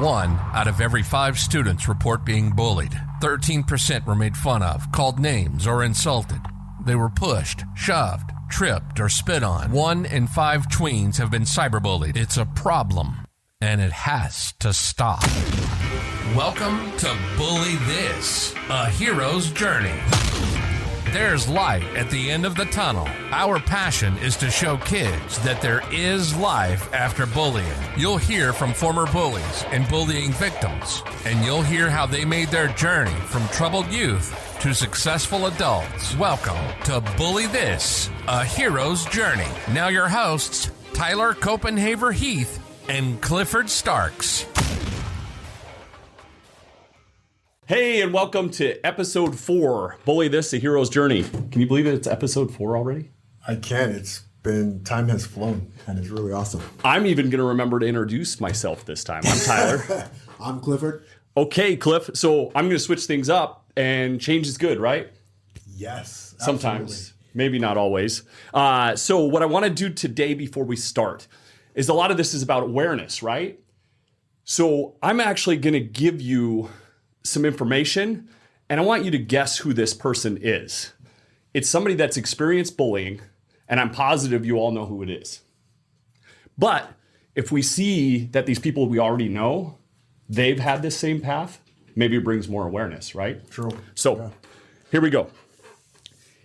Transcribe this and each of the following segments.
1 out of every 5 students report being bullied. 13% were made fun of, called names, or insulted. They were pushed, shoved, tripped, or spit on. 1 in 5 tweens have been cyberbullied. It's a problem, and it has to stop. Welcome to Bully This, a hero's journey. There's light at the end of the tunnel. Our passion is to show kids that there is life after bullying. You'll hear from former bullies and bullying victims, and you'll hear how they made their journey from troubled youth to successful adults. Welcome to Bully This, a hero's journey. Now your hosts, Tyler Copenhaver Heath and Clifford Starks. Hey, and welcome to episode 4, Bully This, A Hero's Journey. Can you believe it's episode 4 already? I can. Time has flown, and it's really awesome. I'm even going to remember to introduce myself this time. I'm Tyler. I'm Clifford. Okay, Cliff. So I'm going to switch things up, and change is good, right? Yes, sometimes. absolutely. Maybe not always. So what I want to do today before we start is a lot of this is about awareness, right? So I'm actually going to give you some information, and I want you to guess who this person is. It's somebody that's experienced bullying, and I'm positive you all know who it is. But if we see that these people we already know, they've had this same path, maybe it brings more awareness, right? True. So Here we go.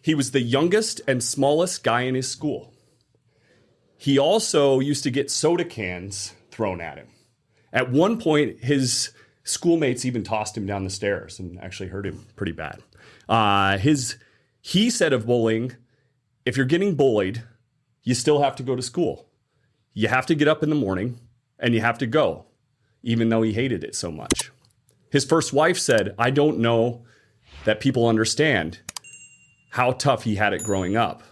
He was the youngest and smallest guy in his school. He also used to get soda cans thrown at him. At one point, his schoolmates even tossed him down the stairs and actually hurt him pretty bad. He said of bullying, if you're getting bullied, you still have to go to school. You have to get up in the morning and you have to go, even though he hated it so much. His first wife said, I don't know that people understand how tough he had it growing up.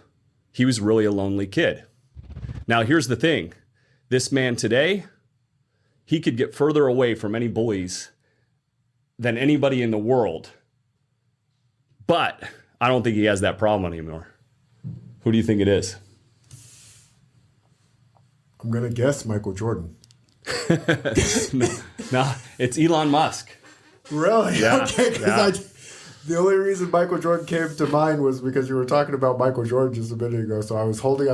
He was really a lonely kid. Now, here's the thing. This man today, he could get further away from any bullies than anybody in the world. But I don't think he has that problem anymore. Who do you think it is? I'm going to guess Michael Jordan. No, it's Elon Musk. Really? Yeah. Okay, the only reason Michael Jordan came to mind was because you were talking about Michael Jordan just a minute ago. So I'm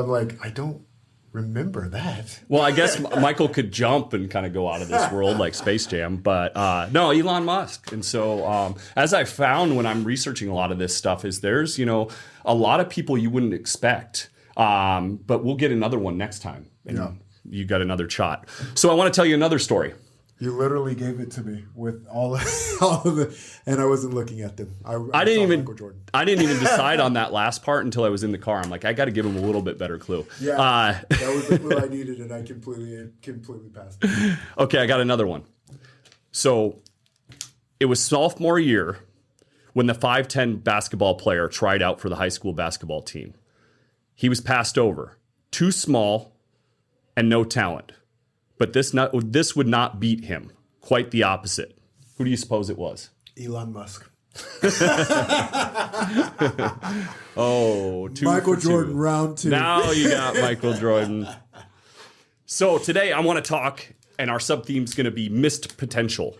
like, I don't remember that. Well, I guess Michael could jump and kind of go out of this world like Space Jam, but no, Elon Musk. And so as I found when I'm researching a lot of this stuff is there's, a lot of people you wouldn't expect, but we'll get another one next time. And you got another shot. So I want to tell you another story. You literally gave it to me with all of the, and I wasn't looking at them. I didn't even decide on that last part until I was in the car. I'm like, I got to give him a little bit better clue. Yeah, that was the clue I needed, and I completely passed it. Okay, I got another one. So it was sophomore year when the 5'10" basketball player tried out for the high school basketball team. He was passed over, too small and no talent. But this would not beat him. Quite the opposite. Who do you suppose it was? Elon Musk. Oh, Michael Jordan, round 2. Now you got Michael Jordan. So today I want to talk, and our sub-theme is going to be missed potential.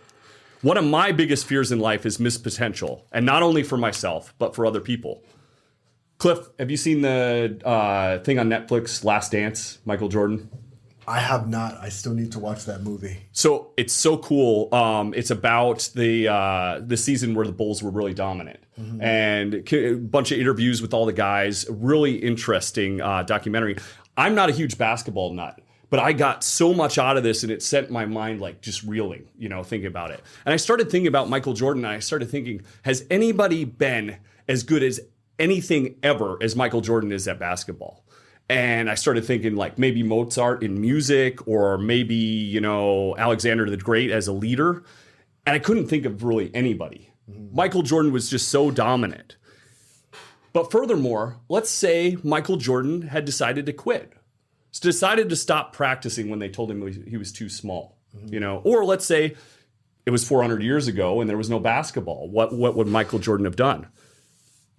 One of my biggest fears in life is missed potential, and not only for myself, but for other people. Cliff, have you seen the thing on Netflix, Last Dance, Michael Jordan? I have not. I still need to watch that movie. So it's so cool. It's about the season where the Bulls were really dominant, and a bunch of interviews with all the guys. Really interesting documentary. I'm not a huge basketball nut, but I got so much out of this, and it sent my mind like just reeling, thinking about it. And I started thinking about Michael Jordan, and I started thinking, has anybody been as good as anything ever as Michael Jordan is at basketball? And I started thinking like maybe Mozart in music, or maybe, Alexander the Great as a leader. And I couldn't think of really anybody. Michael Jordan was just so dominant. But furthermore, let's say Michael Jordan had decided to quit. Decided to stop practicing when they told him he was too small, or let's say it was 400 years ago and there was no basketball. What would Michael Jordan have done?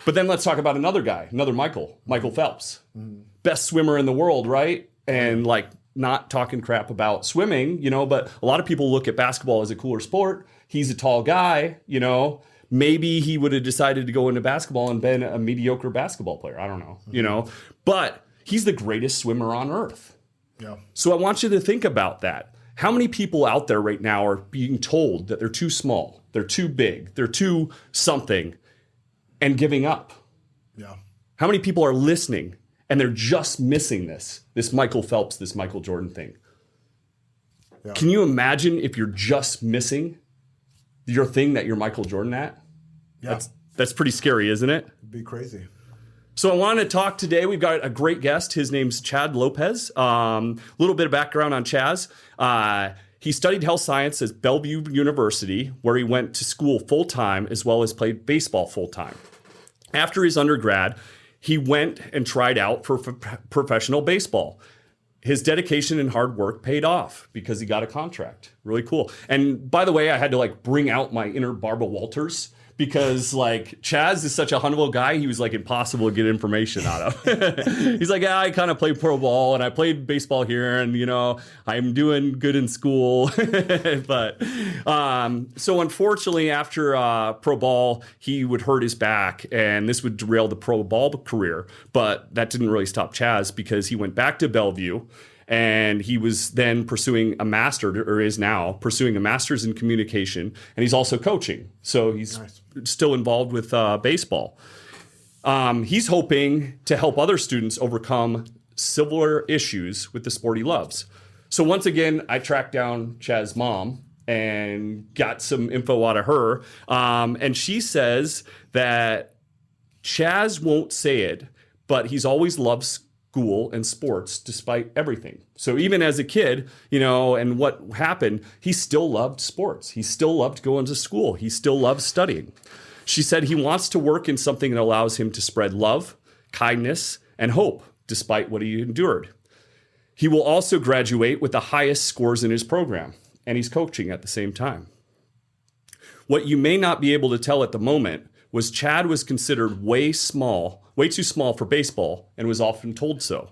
But then let's talk about another guy, Michael Phelps. Best swimmer in the world, right? And like not talking crap about swimming, but a lot of people look at basketball as a cooler sport. He's a tall guy, maybe he would have decided to go into basketball and been a mediocre basketball player. I don't know, but he's the greatest swimmer on earth. Yeah. So I want you to think about that. How many people out there right now are being told that they're too small, they're too big, they're too something, and giving up? Yeah. How many people are listening and they're just missing this Michael Phelps, this Michael Jordan thing? Yeah. Can you imagine if you're just missing your thing that you're Michael Jordan at? Yeah. That's pretty scary, isn't it? It'd be crazy. So I wanted to talk today. We've got a great guest. His name's Chad Lopez. A little bit of background on Chaz. He studied health science at Bellevue University, where he went to school full-time as well as played baseball full-time. After his undergrad, he went and tried out for professional baseball. His dedication and hard work paid off because he got a contract. Really cool. And by the way, I had to bring out my inner Barbara Walters, because Chaz is such a humble guy. He was impossible to get information out of. He's I kind of played pro ball and I played baseball here, and I'm doing good in school. But so unfortunately, after pro ball, he would hurt his back, and this would derail the pro ball career. But that didn't really stop Chaz, because he went back to Bellevue. And he was then pursuing a master, or is now pursuing a master's in communication. And he's also coaching. So he's still involved with baseball. He's hoping to help other students overcome similar issues with the sport he loves. So once again, I tracked down Chaz's mom and got some info out of her. And she says that Chaz won't say it, but he's always loved school and sports despite everything. So even as a kid, and what happened, he still loved sports. He still loved going to school. He still loved studying. She said he wants to work in something that allows him to spread love, kindness, and hope despite what he endured. He will also graduate with the highest scores in his program, and he's coaching at the same time. What you may not be able to tell at the moment was Chad was considered way too small for baseball, and was often told so.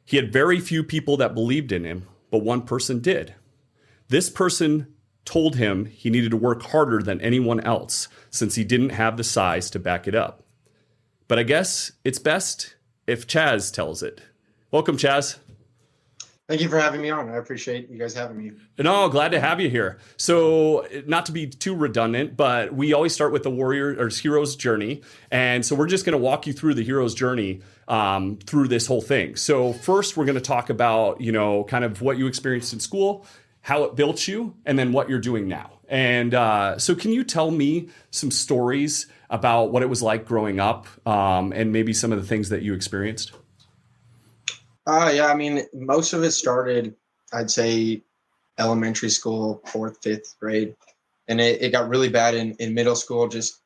He had very few people that believed in him, but one person did. This person told him he needed to work harder than anyone else, since he didn't have the size to back it up. But I guess it's best if Chaz tells it. Welcome, Chaz. Thank you for having me on. I appreciate you guys having me. No, glad to have you here. So not to be too redundant, but we always start with the hero's journey. And so we're just going to walk you through the hero's journey through this whole thing. So first, we're going to talk about, kind of what you experienced in school, how it built you, and then what you're doing now. And so can you tell me some stories about what it was like growing up, and maybe some of the things that you experienced? Yeah, most of it started, I'd say, elementary school, 4th, 5th grade. And it got really bad in middle school, just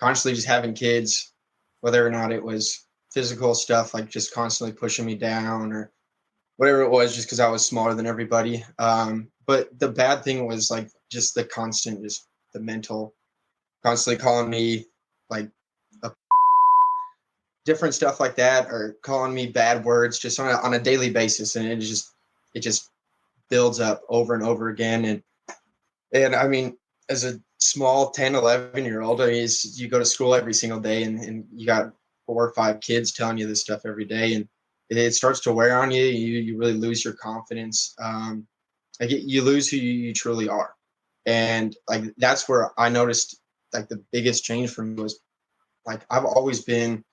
constantly just having kids, whether or not it was physical stuff, just constantly pushing me down or whatever it was, just because I was smaller than everybody. But the bad thing was just the constant, just the mental, constantly calling me different stuff like that, or calling me bad words just on a daily basis. And it just builds up over and over again. And as a small 10, 11-year-old, you go to school every single day and you got 4 or 5 kids telling you this stuff every day. And it starts to wear on you. You really lose your confidence. You lose who you truly are. And that's where I noticed the biggest change for me was I've always been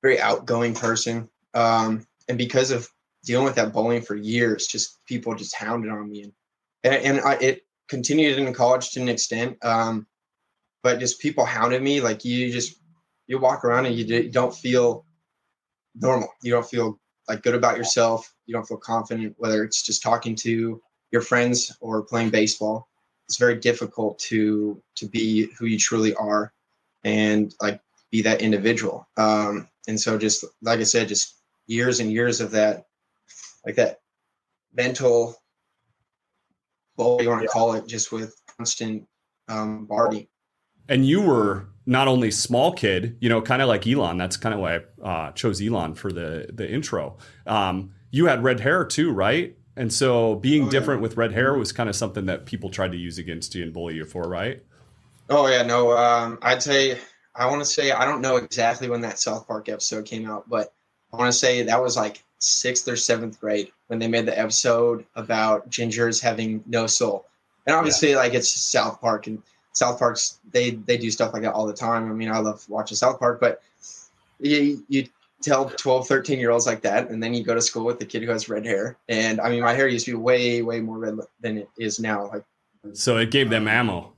very outgoing person. And because of dealing with that bullying for years, just people just hounded on me. And it continued in college to an extent. But just people hounded me. You walk around and you don't feel normal. You don't feel good about yourself. You don't feel confident, whether it's just talking to your friends or playing baseball. It's very difficult to be who you truly are and be that individual. And so just like I said, just years and years of that, that mental bully, you want to call it, just with constant bombarding. And you were not only small kid, kind of like Elon. That's kind of why I chose Elon for the intro. You had red hair too, right? And so being Oh, different yeah. with red hair was kind of something that people tried to use against you and bully you for, right? Oh yeah, no. I'd say I want to say I don't know exactly when that South Park episode came out, but I want to say that was like 6th or 7th grade when they made the episode about gingers having no soul. And obviously, like it's South Park, and South Park's they do stuff like that all the time. I mean, I love watching South Park, but you tell 12, 13-year-olds like that, and then you go to school with the kid who has red hair. And I mean, my hair used to be way, way more red than it is now. Like, So it gave them ammo.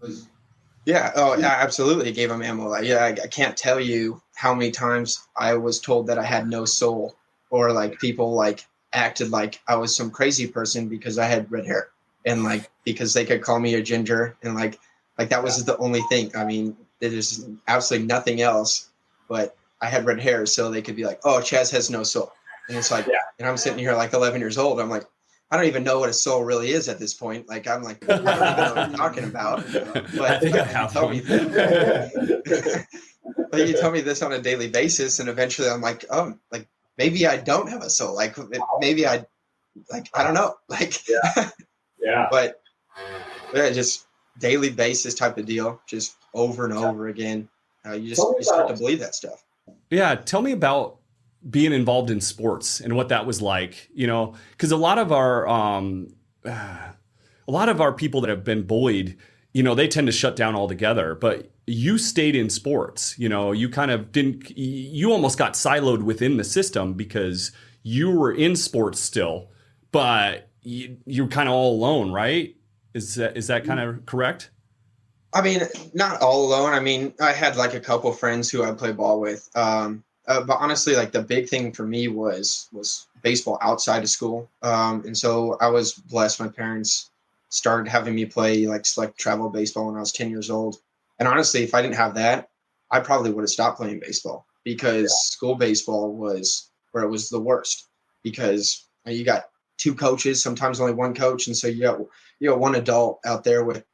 yeah, oh, yeah, absolutely. It gave them ammo. Like, yeah, I can't tell you how many times I was told that I had no soul, or like people like acted like I was some crazy person because I had red hair, and like because they could call me a ginger, and like that was the only thing. I mean, there's absolutely nothing else, but I had red hair, so they could be like, "Oh, Chaz has no soul," and it's like, and I'm sitting here like 11 years old. I'm like, I don't even know what a soul really is at this point. Like, I'm like, I don't even know what you're talking about. But I think I have tell one. me, but you tell me this on a daily basis, and eventually I'm like, oh, like maybe I don't have a soul. Like maybe I don't know. Like, Yeah. but yeah, just daily basis type of deal, just over and over again. You start to believe that stuff. Yeah, tell me about being involved in sports and what that was like, you know, because a lot of our people that have been bullied, you know, they tend to shut down altogether, but you stayed in sports, you know, you kind of you almost got siloed within the system because you were in sports still, but you're kind of all alone, right? Is that kind of correct? I mean, not all alone. I mean, I had like a couple friends who I play ball with. But honestly, like the big thing for me was baseball outside of school. And so I was blessed. My parents started having me play like select travel baseball when I was 10 years old. And honestly, if I didn't have that, I probably would have stopped playing baseball because school baseball was where it was the worst because you got two coaches, sometimes only one coach. And so you got one adult out there with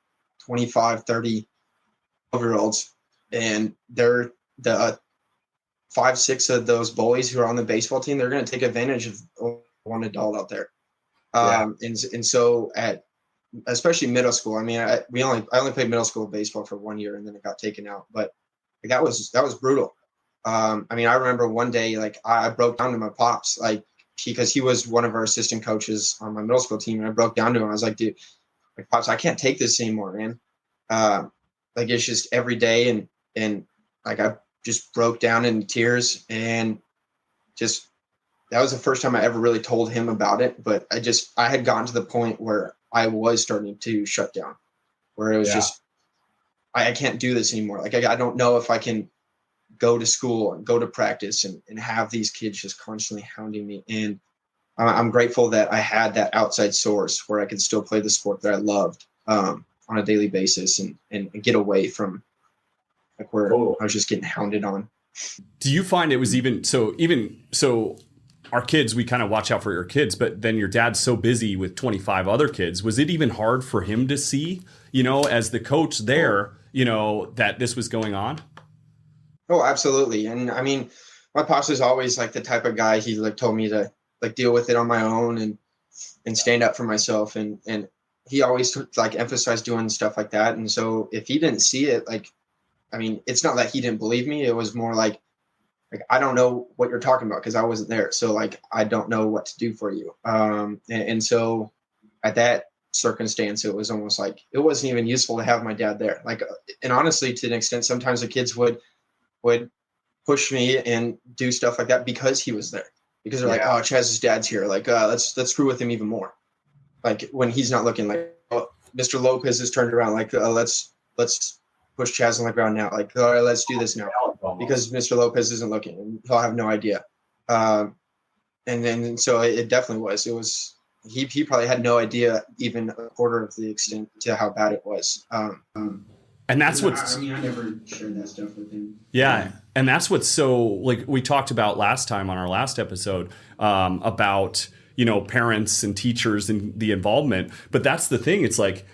25, 30 12-year-olds, and they're the 5, 6 of those bullies who are on the baseball team. They're going to take advantage of one adult out there. And so at especially middle school, I mean, I only played middle school baseball for 1 year, and then it got taken out. But that was brutal. I mean, I remember one day, like I broke down to my pops, like because he was one of our assistant coaches on my middle school team, and I broke down to him. I was like, dude, like, pops, I can't take this anymore, man. Like it's just every day, and like I just broke down in tears, and just that was the first time I ever really told him about it. But I had gotten to the point where I was starting to shut down, where it was just I can't do this anymore. Like I don't know if I can go to school and go to practice and have these kids just constantly hounding me. And I'm grateful that I had that outside source where I could still play the sport that I loved on a daily basis and get away from like where I was just getting hounded on. Do you find it was even so our kids, we kind of watch out for your kids, but then your dad's so busy with 25 other kids. Was it even hard for him to see, you know, as the coach there, you know, that this was going on? Oh, absolutely. And I mean, my pops was always like the type of guy, he like told me to like deal with it on my own and stand up for myself. And he always like emphasized doing stuff like that. And so if he didn't see it, like, I mean, it's not that he didn't believe me. It was more like I don't know what you're talking about because I wasn't there. So like, I don't know what to do for you. And so at that circumstance, it was almost like it wasn't even useful to have my dad there. Like, and honestly, to an extent, sometimes the kids would push me and do stuff like that because he was there. Because they're like, oh, Chaz's dad's here. Like, let's screw with him even more. Like when he's not looking, like, oh, Mr. Lopez has turned around. Like, let's push Chaz on the ground now. Like, all right, let's do this now because Mr. Lopez isn't looking and he'll have no idea. And then so it definitely was. It was he probably had no idea even a quarter of the extent to how bad it was. And that's what's. I mean, I never shared that stuff with him. Yeah, and that's what's so like we talked about last time on our last episode about parents and teachers and the involvement. But that's the thing. It's like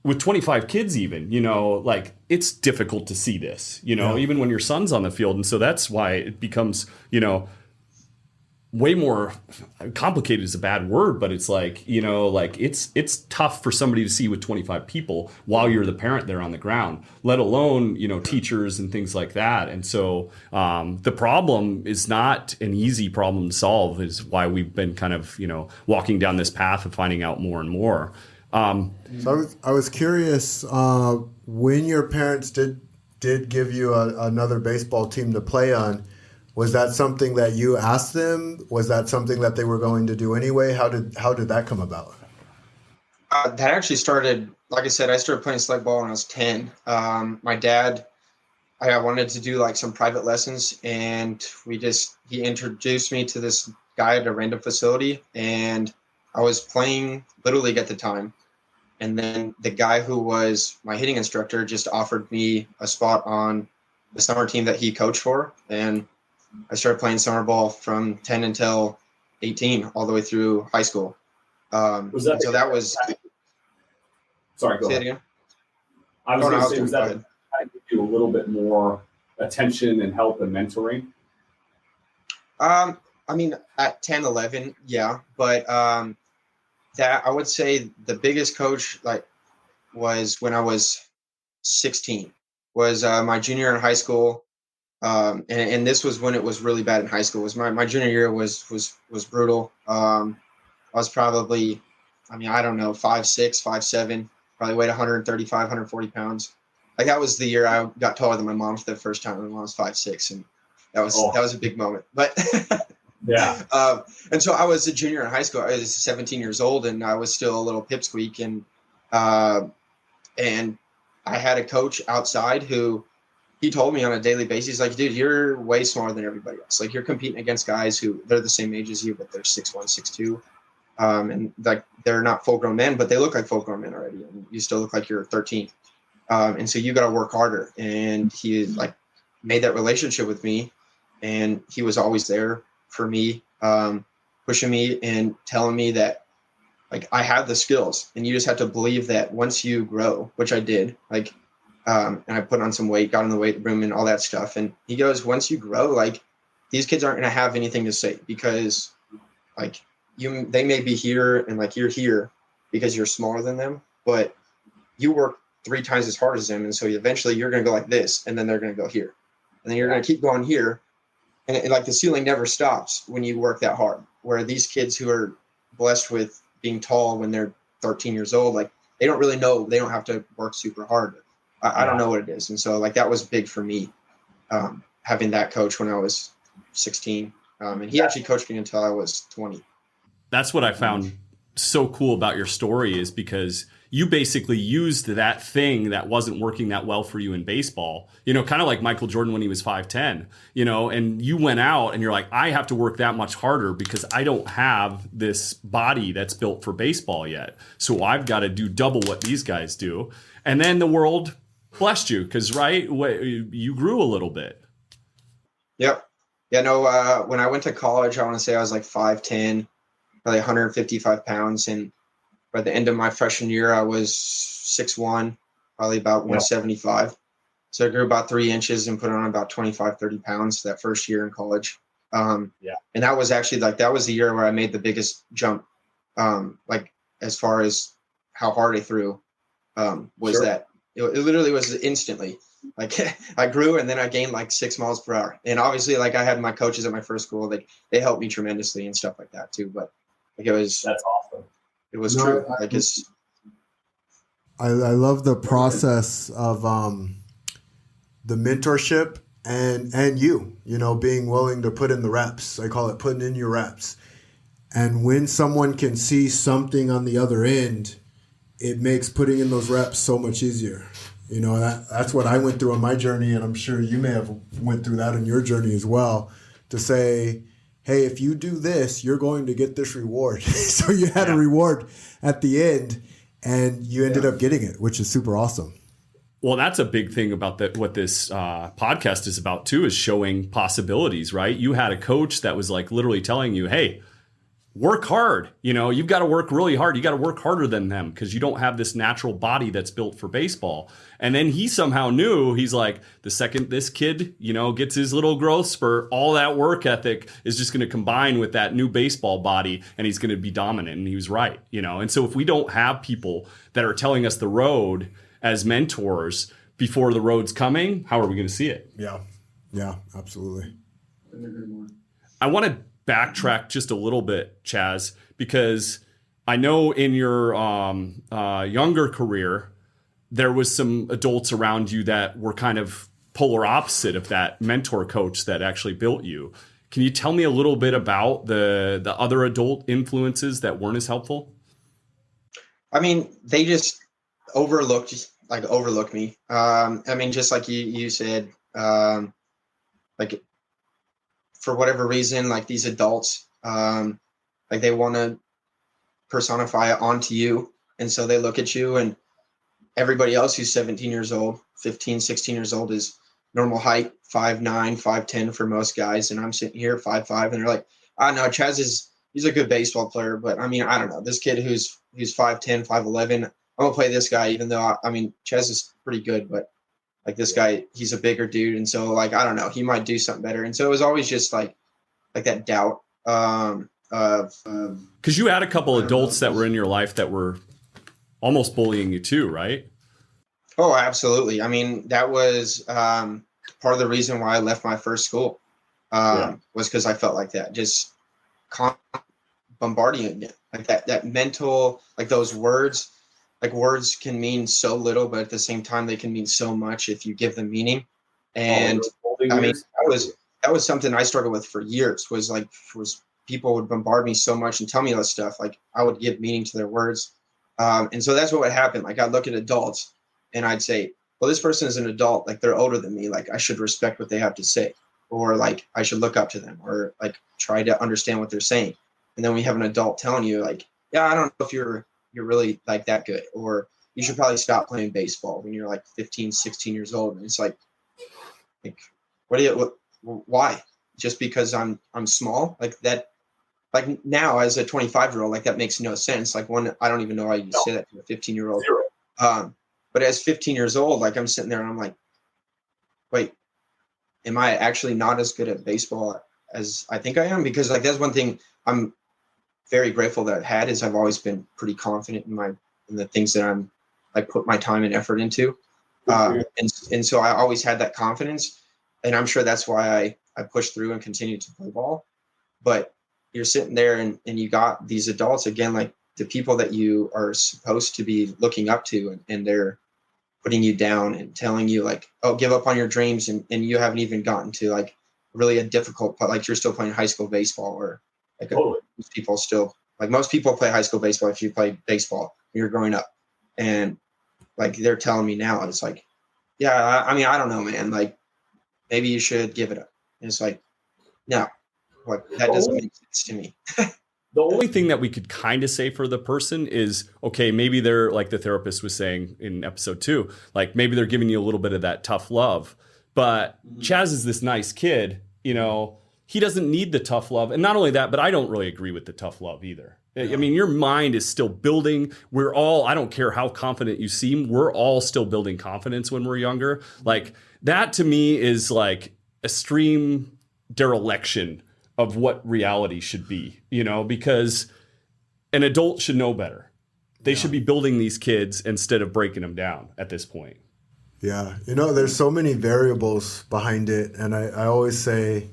with 25 kids, even like it's difficult to see this. Even when your son's on the field, and so that's why it becomes way more complicated is a bad word, but it's like, you know, like it's tough for somebody to see with 25 people while you're the parent there on the ground, let alone, you know, teachers and things like that. And so the problem is not an easy problem to solve, is why we've been kind of, you know, walking down this path of finding out more and more. So I was curious, when your parents did give you another baseball team to play on, was that something that you asked them? Was that something that they were going to do anyway? How did that come about? That actually started, like I said, I started playing select ball when I was 10. My dad, I wanted to do like some private lessons, and he introduced me to this guy at a random facility, and I was playing Little League at the time. And then the guy who was my hitting instructor just offered me a spot on the summer team that he coached for. And I started playing summer ball from 10 until 18, all the way through high school. Sorry, go say ahead. It again. I was going to say, was that give you a little bit more attention and help and mentoring? I mean, at 10, 11, yeah. But that I would say the biggest coach was when I was 16, was my junior year in high school. And this was when it was really bad in high school. Was my junior year was brutal. I was probably, I don't know, 5'6", 5'7", probably weighed 135, 140 pounds. Like that was the year I got taller than my mom for the first time when I was 5'6", and that was a big moment. But yeah. And so I was a junior in high school. I was 17 years old, and I was still a little pipsqueak. And I had a coach outside who, he told me on a daily basis, like, dude, you're way smaller than everybody else. Like, you're competing against guys who they're the same age as you, but they're 6'1", 6'2". And like, they're not full grown men, but they look like full grown men already. And you still look like you're 13. And so you got to work harder. And he like made that relationship with me, and he was always there for me, pushing me and telling me that like I have the skills, and you just have to believe that once you grow, which I did, like, and I put on some weight, got in the weight room and all that stuff. And he goes, once you grow, like these kids aren't going to have anything to say, because like they may be here and like you're here because you're smaller than them, but you work 3 times as hard as them. And so eventually you're going to go like this, and then they're going to go here, and then you're going to keep going here. And like the ceiling never stops when you work that hard, where these kids who are blessed with being tall when they're 13 years old, like they don't really know, they don't have to work super hard. I don't know what it is. And so like that was big for me, having that coach when I was 16. And he actually coached me until I was 20. That's what I found so cool about your story, is because you basically used that thing that wasn't working that well for you in baseball, you know, kind of like Michael Jordan when he was 5'10", you know, and you went out and you're like, I have to work that much harder because I don't have this body that's built for baseball yet. So I've got to do double what these guys do. And then the world blessed you, because, right, you grew a little bit. Yep. Yeah, no, when I went to college, I want to say I was like 5'10", probably 155 pounds. And by the end of my freshman year, I was 6'1", probably about 175. So I grew about 3 inches and put on about 25, 30 pounds that first year in college. And that was actually like, that was the year where I made the biggest jump, like as far as how hard I threw, was that it literally was instantly. Like I grew, and then I gained like 6 miles per hour. And obviously, like I had my coaches at my first school, like they helped me tremendously and stuff like that too. But like that's awesome. It was true. I love the process of the mentorship and you know, being willing to put in the reps. I call it putting in your reps. And when someone can see something on the other end, it makes putting in those reps so much easier. You know, that's what I went through on my journey, and I'm sure you may have went through that in your journey as well, to say, hey, if you do this, you're going to get this reward. So you had a reward at the end, and you ended up getting it, which is super awesome. Well, that's a big thing about what this podcast is about too, is showing possibilities, right? You had a coach that was like literally telling you, hey, work hard. You've got to work really hard. You got to work harder than them because you don't have this natural body that's built for baseball. And then he somehow knew, he's like, the second this kid, gets his little growth spurt, all that work ethic is just going to combine with that new baseball body and he's going to be dominant. And he was right, And so if we don't have people that are telling us the road as mentors before the road's coming, how are we going to see it? Yeah. Yeah, absolutely. I want to backtrack just a little bit, Chaz, because I know in your younger career, there was some adults around you that were kind of polar opposite of that mentor coach that actually built you. Can you tell me a little bit about the other adult influences that weren't as helpful? I mean, they just overlooked me. Just like you said, like for whatever reason, like these adults, like they want to personify it onto you. And so they look at you, and everybody else who's 17 years old, 15, 16 years old is normal height, 5'9", 5'10" for most guys. And I'm sitting here 5'5", and they're like, no, he's a good baseball player. But I mean, I don't know, this kid who's 5'10", 5'11", I'm gonna play this guy, even though Chaz is pretty good, but like this guy, he's a bigger dude. And so like, I don't know, he might do something better. And so it was always just like that doubt because you had a couple adults that were in your life that were almost bullying you too, right? Oh, absolutely. I mean, that was part of the reason why I left my first school was because I felt like that, just bombarding it, like that mental, like those words. Like words can mean so little, but at the same time, they can mean so much if you give them meaning. And I mean, that was something I struggled with for years. Was people would bombard me so much and tell me all this stuff. Like I would give meaning to their words, and so that's what would happen. Like I'd look at adults and I'd say, "Well, this person is an adult. Like they're older than me. Like I should respect what they have to say, or like I should look up to them, or like try to understand what they're saying." And then we have an adult telling you, like, "Yeah, I don't know if you're really like that good, or you should probably stop playing baseball when you're like 15, 16 years old." And it's like why? Just because I'm small? Like that, like now as a 25-year-old, like that makes no sense. Like I don't even know how you say that to a 15-year-old. But as 15 years old, like I'm sitting there and I'm like, wait, am I actually not as good at baseball as I think I am? Because like that's one thing I'm very grateful that I've had is I've always been pretty confident in the things that I'm like put my time and effort into. And so I always had that confidence, and I'm sure that's why I pushed through and continued to play ball. But you're sitting there and you got these adults, again, like the people that you are supposed to be looking up to, and they're putting you down and telling you like, oh, give up on your dreams. And you haven't even gotten to like really a difficult, like you're still playing high school baseball, or like most people play high school baseball if you play baseball when you're growing up. And like they're telling me now, it's like, yeah, I mean, I don't know, man. Like maybe you should give it up. And it's like, no, like that doesn't make sense to me. The only thing that we could kind of say for the person is, okay, maybe they're like the therapist was saying in episode 2, like maybe they're giving you a little bit of that tough love. But Chaz is this nice kid, he doesn't need the tough love. And not only that, but I don't really agree with the tough love either. I mean, your mind is still building. I don't care how confident you seem, we're all still building confidence when we're younger. Like that to me is like extreme dereliction of what reality should be, because an adult should know better. They should be building these kids instead of breaking them down at this point. Yeah. There's so many variables behind it. And I always say,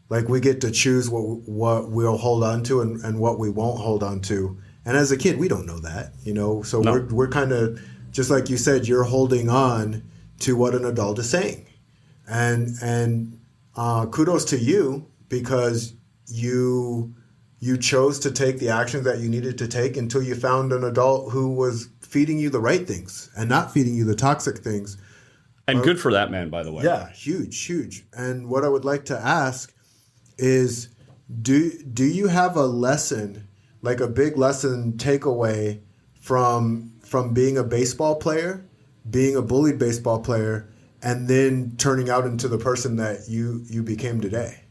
like, we get to choose what we'll hold on to and what we won't hold on to. And as a kid, we don't know that, so no. We're kind of, just like you said, you're holding on to what an adult is saying. And kudos to you, because you chose to take the actions that you needed to take until you found an adult who was feeding you the right things and not feeding you the toxic things. And good for that man, by the way. Yeah, huge. And what I would like to ask is, do you have a lesson, like a big lesson takeaway from being a baseball player, being a bullied baseball player, and then turning out into the person that you became today?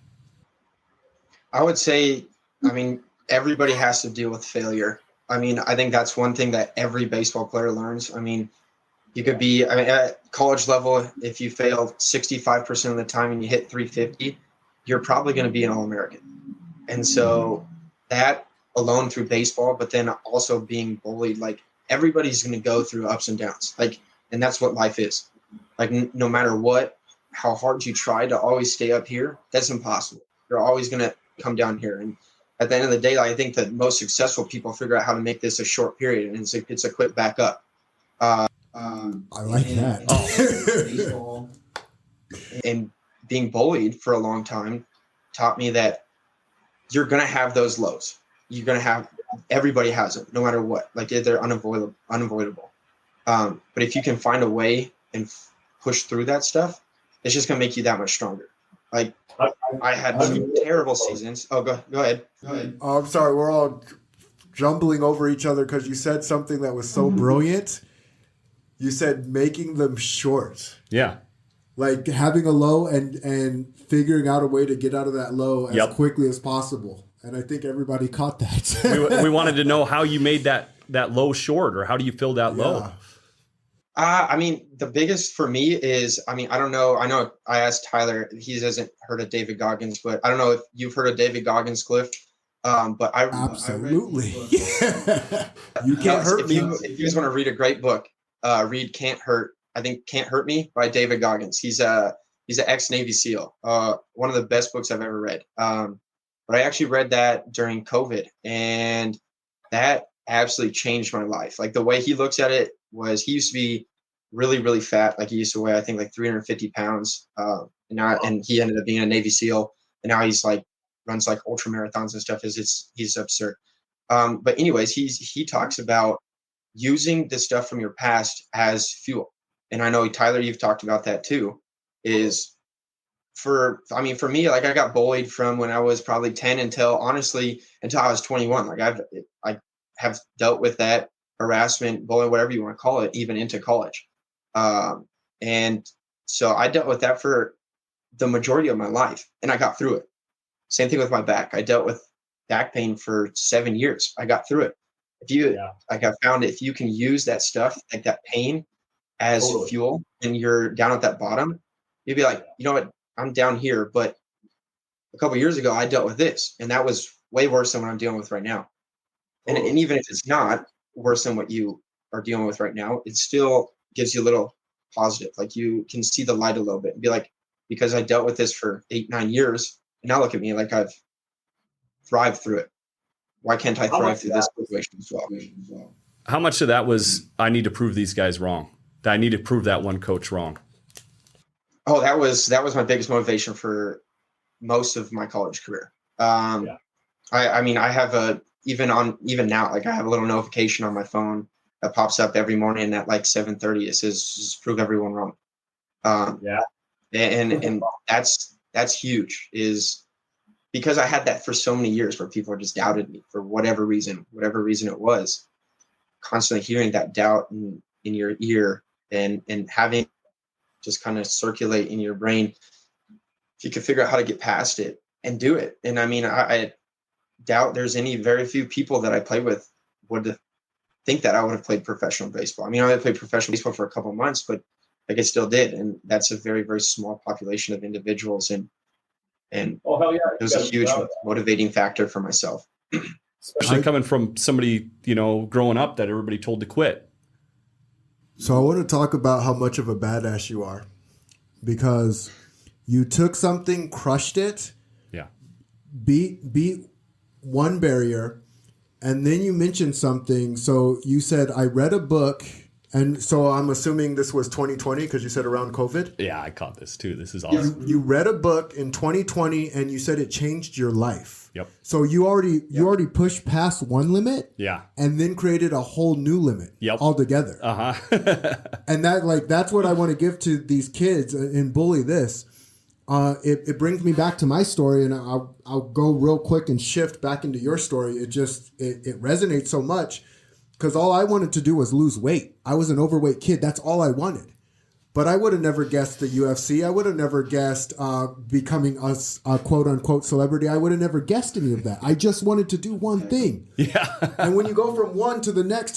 I would say, I mean, everybody has to deal with failure. I mean, I think that's one thing that every baseball player learns. I mean, you could be, I mean, at college level, if you fail 65% of the time and you hit 350, you're probably going to be an All-American. And so that alone through baseball, but then also being bullied, like everybody's going to go through ups and downs. Like, and that's what life is. Like, no matter what, how hard you try to always stay up here, that's impossible. You're always going to come down here. And at the end of the day, I think that most successful people figure out how to make this a short period, and it's a quick back up. I like that. Baseball and being bullied for a long time taught me that you're going to have those lows. You're going to have, everybody has them, no matter what. Like, they're unavoidable. But if you can find a way and push through that stuff, it's just going to make you that much stronger. Like, I had 2 terrible seasons. Oh, go ahead. Oh, I'm sorry. We're all jumbling over each other because you said something that was so brilliant. You said making them short. Yeah. Like having a low and figuring out a way to get out of that low as quickly as possible. And I think everybody caught that. we wanted to know how you made that low short, or how do you fill that low? I mean, the biggest for me is, I mean, I don't know. I know I asked Tyler, he hasn't heard of David Goggins, but I don't know if you've heard of David Goggins, Cliff. But Absolutely. You can't hurt me. If you guys want to read a great book, read Can't Hurt. I think Can't Hurt Me by David Goggins. He's an ex-Navy SEAL. One of the best books I've ever read. But I actually read that during COVID, and that absolutely changed my life. Like, the way he looks at it was, he used to be really, really fat. Like, he used to weigh, I think, like 350 pounds. And he ended up being a Navy SEAL, and now he's like, runs like ultra marathons and stuff. He's absurd. But anyways, he talks about using the stuff from your past as fuel. And I know, Tyler, you've talked about that too, for me, like, I got bullied from when I was probably 10 until I was 21. Like, I have dealt with that harassment, bullying, whatever you want to call it, even into college. And so I dealt with that for the majority of my life, and I got through it. Same thing with my back. I dealt with back pain for 7 years. I got through it. Like, I found if you can use that stuff, like that pain, as fuel, and you're down at that bottom, you'd be like, you know what, I'm down here, but a couple of years ago I dealt with this, and that was way worse than what I'm dealing with right now. And even if it's not worse than what you are dealing with right now, it still gives you a little positive. Like, you can see the light a little bit and be like, because I dealt with this for 8-9 years, and now look at me, like, I've thrived through it. Why can't I thrive through this situation as well? How much of that was, I need to prove these guys wrong? That I need to prove that one coach wrong? Oh, that was my biggest motivation for most of my college career. I mean, I have even now, like, I have a little notification on my phone that pops up every morning at like 7:30. It says, just prove everyone wrong. And that's huge, is because I had that for so many years, where people just doubted me for whatever reason it was. Constantly hearing that doubt in your ear, and having just kind of circulate in your brain. If you could figure out how to get past it and do it. And I mean, I doubt there's very few people that I played with would think that I would have played professional baseball. I mean, I only played professional baseball for a couple of months, but like, I still did. And that's a very, very small population of individuals. And it was a huge motivating factor for myself. Especially coming from somebody, growing up that everybody told to quit. So I want to talk about how much of a badass you are, because you took something, crushed it, beat one barrier, and then you mentioned something. So you said, I read a book, and so I'm assuming this was 2020 because you said around COVID. Yeah, I caught this too. This is awesome. You read a book in 2020, and you said it changed your life. Yep. So you already pushed past one limit, and then created a whole new limit, altogether. And that's what I want to give to these kids and bully this. It brings me back to my story, and I'll go real quick and shift back into your story. It resonates so much, because all I wanted to do was lose weight. I was an overweight kid. That's all I wanted. But I would have never guessed the UFC. I would have never guessed becoming a quote-unquote celebrity. I would have never guessed any of that. I just wanted to do one thing. Yeah. And when you go from one to the next,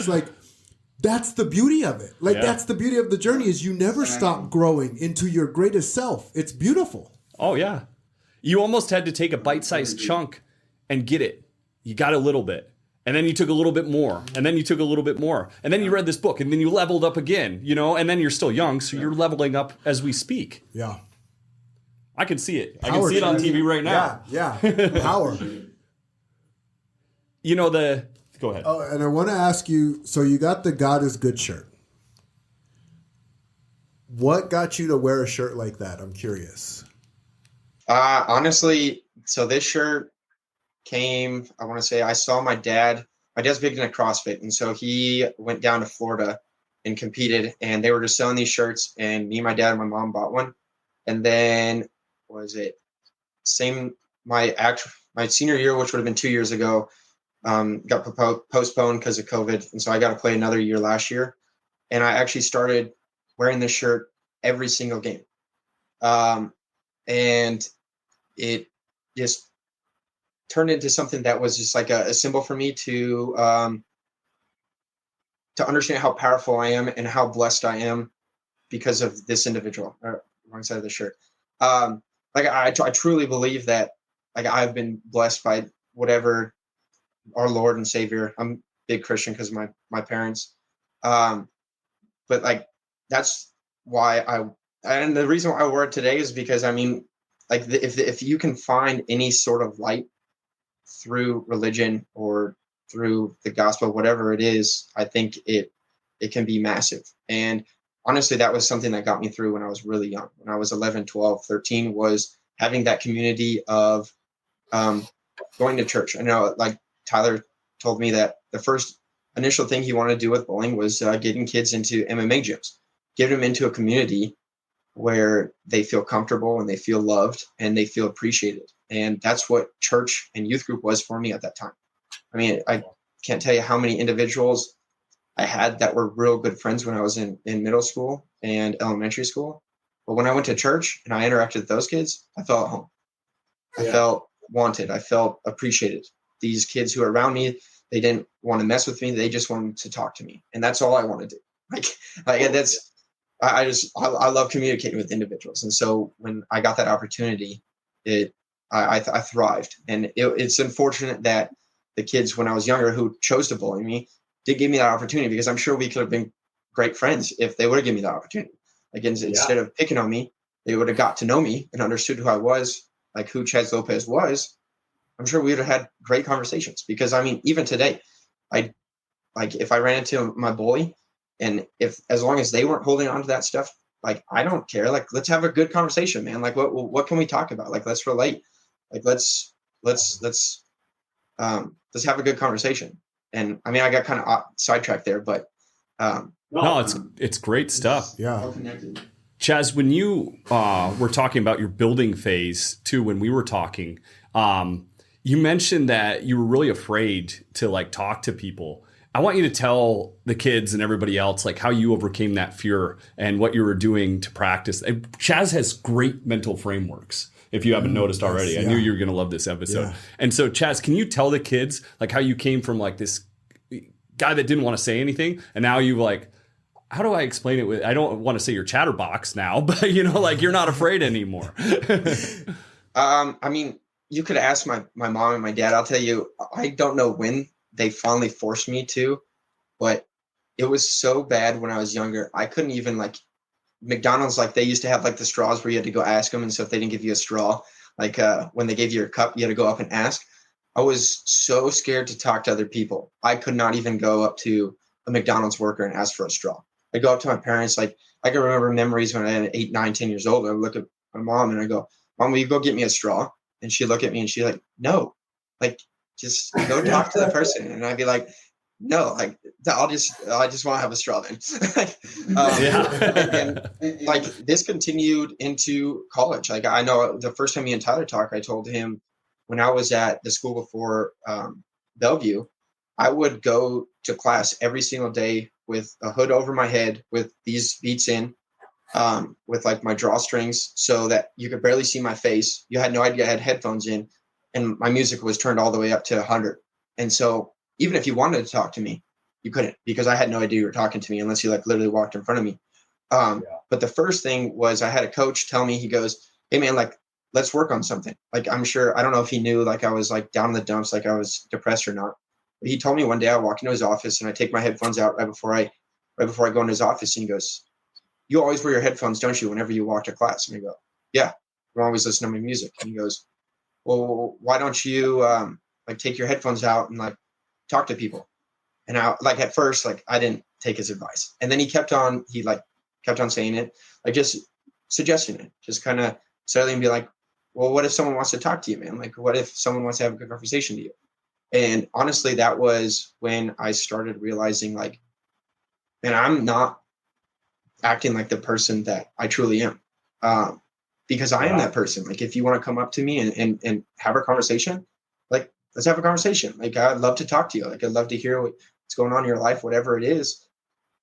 like, that's the beauty of it. Like, that's the beauty of the journey is you never stop growing into your greatest self. It's beautiful. Oh, yeah. You almost had to take a bite-sized chunk and get it. You got a little bit. And then you took a little bit more. And then you took a little bit more. And then you read this book. And then you leveled up again, you know? And then you're still young, so you're leveling up as we speak. Yeah. I can see it. Power, I can see it on TV right now. Yeah. Power. You know, go ahead. Oh, and I want to ask you, so you got the God is Good shirt. What got you to wear a shirt like that? I'm curious. Honestly, so this shirt came, I want to say, I saw my dad's big into CrossFit. And so he went down to Florida and competed, and they were just selling these shirts, and me, my dad, and my mom bought one. And then my senior year, which would have been 2 years ago, got postponed because of COVID. And so I got to play another year last year. And I actually started wearing this shirt every single game. And it just turned into something that was just like a symbol for me to understand how powerful I am and how blessed I am because of this individual, wrong side of the shirt. I truly believe that like I've been blessed by whatever our Lord and Savior. I'm a big Christian because of my parents. But like, that's why and the reason why I wear it today is because, I mean, like if you can find any sort of light through religion or through the gospel, whatever it is, I think it can be massive. And honestly, that was something that got me through when I was really young. When I was 11, 12, 13, was having that community of going to church. I know, like Tyler told me that the first initial thing he wanted to do with bowling was getting kids into MMA gyms, get them into a community where they feel comfortable and they feel loved and they feel appreciated. And that's what church and youth group was for me at that time. I mean, I can't tell you how many individuals I had that were real good friends when I was in middle school and elementary school. But when I went to church and I interacted with those kids, I felt at home. I felt wanted. I felt appreciated. These kids who are around me, they didn't want to mess with me. They just wanted to talk to me. And that's all I want to do. I love communicating with individuals. And so when I got that opportunity, I thrived. And it's unfortunate that the kids when I was younger who chose to bully me did give me that opportunity, because I'm sure we could have been great friends if they would have given me that opportunity. Like instead of picking on me, they would have got to know me and understood who I was, like who Chaz Lopez was. I'm sure we would have had great conversations, because I mean, even today, if I ran into my bully, and as long as they weren't holding on to that stuff, like, I don't care. Like, let's have a good conversation, man. Like, what can we talk about? Like, let's relate. Like, let's have a good conversation. And I mean, I got kind of sidetracked there, but no, it's great stuff. Yeah. Chaz, when you were talking about your building phase too, when we were talking, you mentioned that you were really afraid to like talk to people. I want you to tell the kids and everybody else like how you overcame that fear and what you were doing to practice. Chaz has great mental frameworks. If you haven't noticed already, I knew you were going to love this episode. Yeah. And so, Chaz, can you tell the kids like how you came from like this guy that didn't want to say anything, and now you like, how do I explain it? I don't want to say you're chatterbox now, but you know, like you're not afraid anymore. I mean, you could ask my mom and my dad. I'll tell you, I don't know when they finally forced me to, but it was so bad when I was younger. I couldn't even like McDonald's, like they used to have like the straws where you had to go ask them. And so if they didn't give you a straw, like when they gave you your cup, you had to go up and ask. I was so scared to talk to other people. I could not even go up to a McDonald's worker and ask for a straw. I'd go up to my parents. Like I can remember memories when I was 8, 9, 10 years old. I would look at my mom and I go, "Mom, will you go get me a straw?" And she'd look at me and she'd like, "No, like just go talk to the person." And I'd be like, "No, like I just want to have a straw then." And like this continued into college. Like I know the first time me and Tyler talked, I told him when I was at the school before Bellevue, I would go to class every single day with a hood over my head with these beats in, with like my drawstrings so that you could barely see my face. You had no idea I had headphones in, and my music was turned all the way up to 100. And so even if you wanted to talk to me, you couldn't, because I had no idea you were talking to me unless you like literally walked in front of me. But the first thing was I had a coach tell me, he goes, "Hey man, like, let's work on something." Like, I'm sure, I don't know if he knew like I was like down in the dumps, like I was depressed or not. But he told me one day, I walk into his office and I take my headphones out right before I go into his office, and he goes, "You always wear your headphones, don't you, whenever you walk to class?" And I go, "Yeah, I'm always listening to my music." And he goes, "Well, why don't you like take your headphones out and like talk to people?" And I, like, at first, like, I didn't take his advice. And then he kept on saying it, like just suggesting it, just kind of slowly, and be like, "Well, what if someone wants to talk to you, man? Like, what if someone wants to have a good conversation to you?" And honestly, that was when I started realizing, like, man, I'm not acting like the person that I truly am. Because I am that person. Like, if you want to come up to me and have a conversation, like, let's have a conversation. Like, I'd love to talk to you. Like, I'd love to hear what's going on in your life, whatever it is.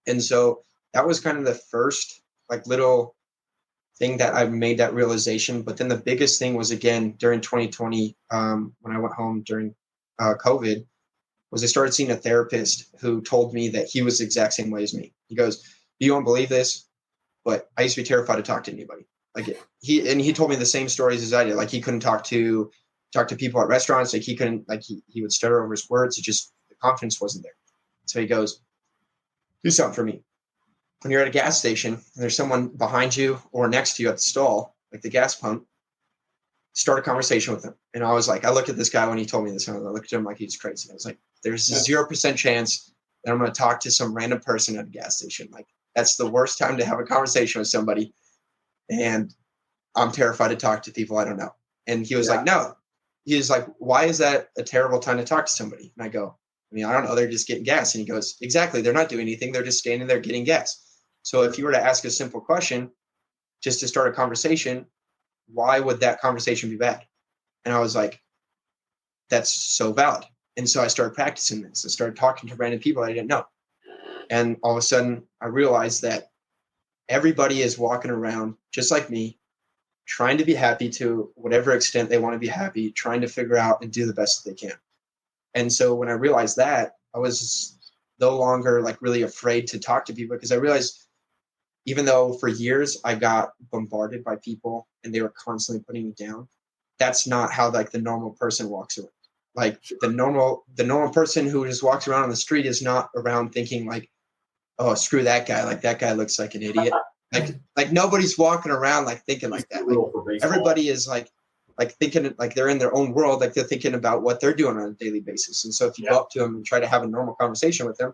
And so that was kind of the first like little thing that I made that realization. But then the biggest thing was, again, during 2020, when I went home during COVID, was I started seeing a therapist who told me that he was the exact same way as me. He goes, "You won't believe this, but I used to be terrified to talk to anybody." Like, he told me the same stories as I did. Like, he couldn't talk to people at restaurants. Like, he couldn't, like, he would stutter over his words. It just, the confidence wasn't there. So he goes, "Do something for me. When you're at a gas station and there's someone behind you or next to you at the stall, like the gas pump, start a conversation with them." And I was like, I looked at this guy when he told me this, and I looked at him like he's crazy. I was like, there's a 0% chance that I'm going to talk to some random person at a gas station. Like, that's the worst time to have a conversation with somebody. And I'm terrified to talk to people I don't know. And he was like, "No." He was like, "Why is that a terrible time to talk to somebody?" And I go, "I mean, I don't know. They're just getting gas." And he goes, "Exactly. They're not doing anything. They're just standing there getting gas. So if you were to ask a simple question just to start a conversation, why would that conversation be bad?" And I was like, that's so valid. And so I started practicing this. I started talking to random people I didn't know. And all of a sudden I realized that everybody is walking around just like me, trying to be happy to whatever extent they want to be happy, trying to figure out and do the best that they can. And so when I realized that, I was no longer like really afraid to talk to people, because I realized, even though for years I got bombarded by people and they were constantly putting me down, that's not how like the normal person walks around. Like, the normal person who just walks around on the street is not around thinking like, "Oh, screw that guy. Like, that guy looks like an idiot." Like nobody's walking around like thinking like that. Like, everybody is like thinking like they're in their own world. Like, they're thinking about what they're doing on a daily basis. And so if you go up to them and try to have a normal conversation with them,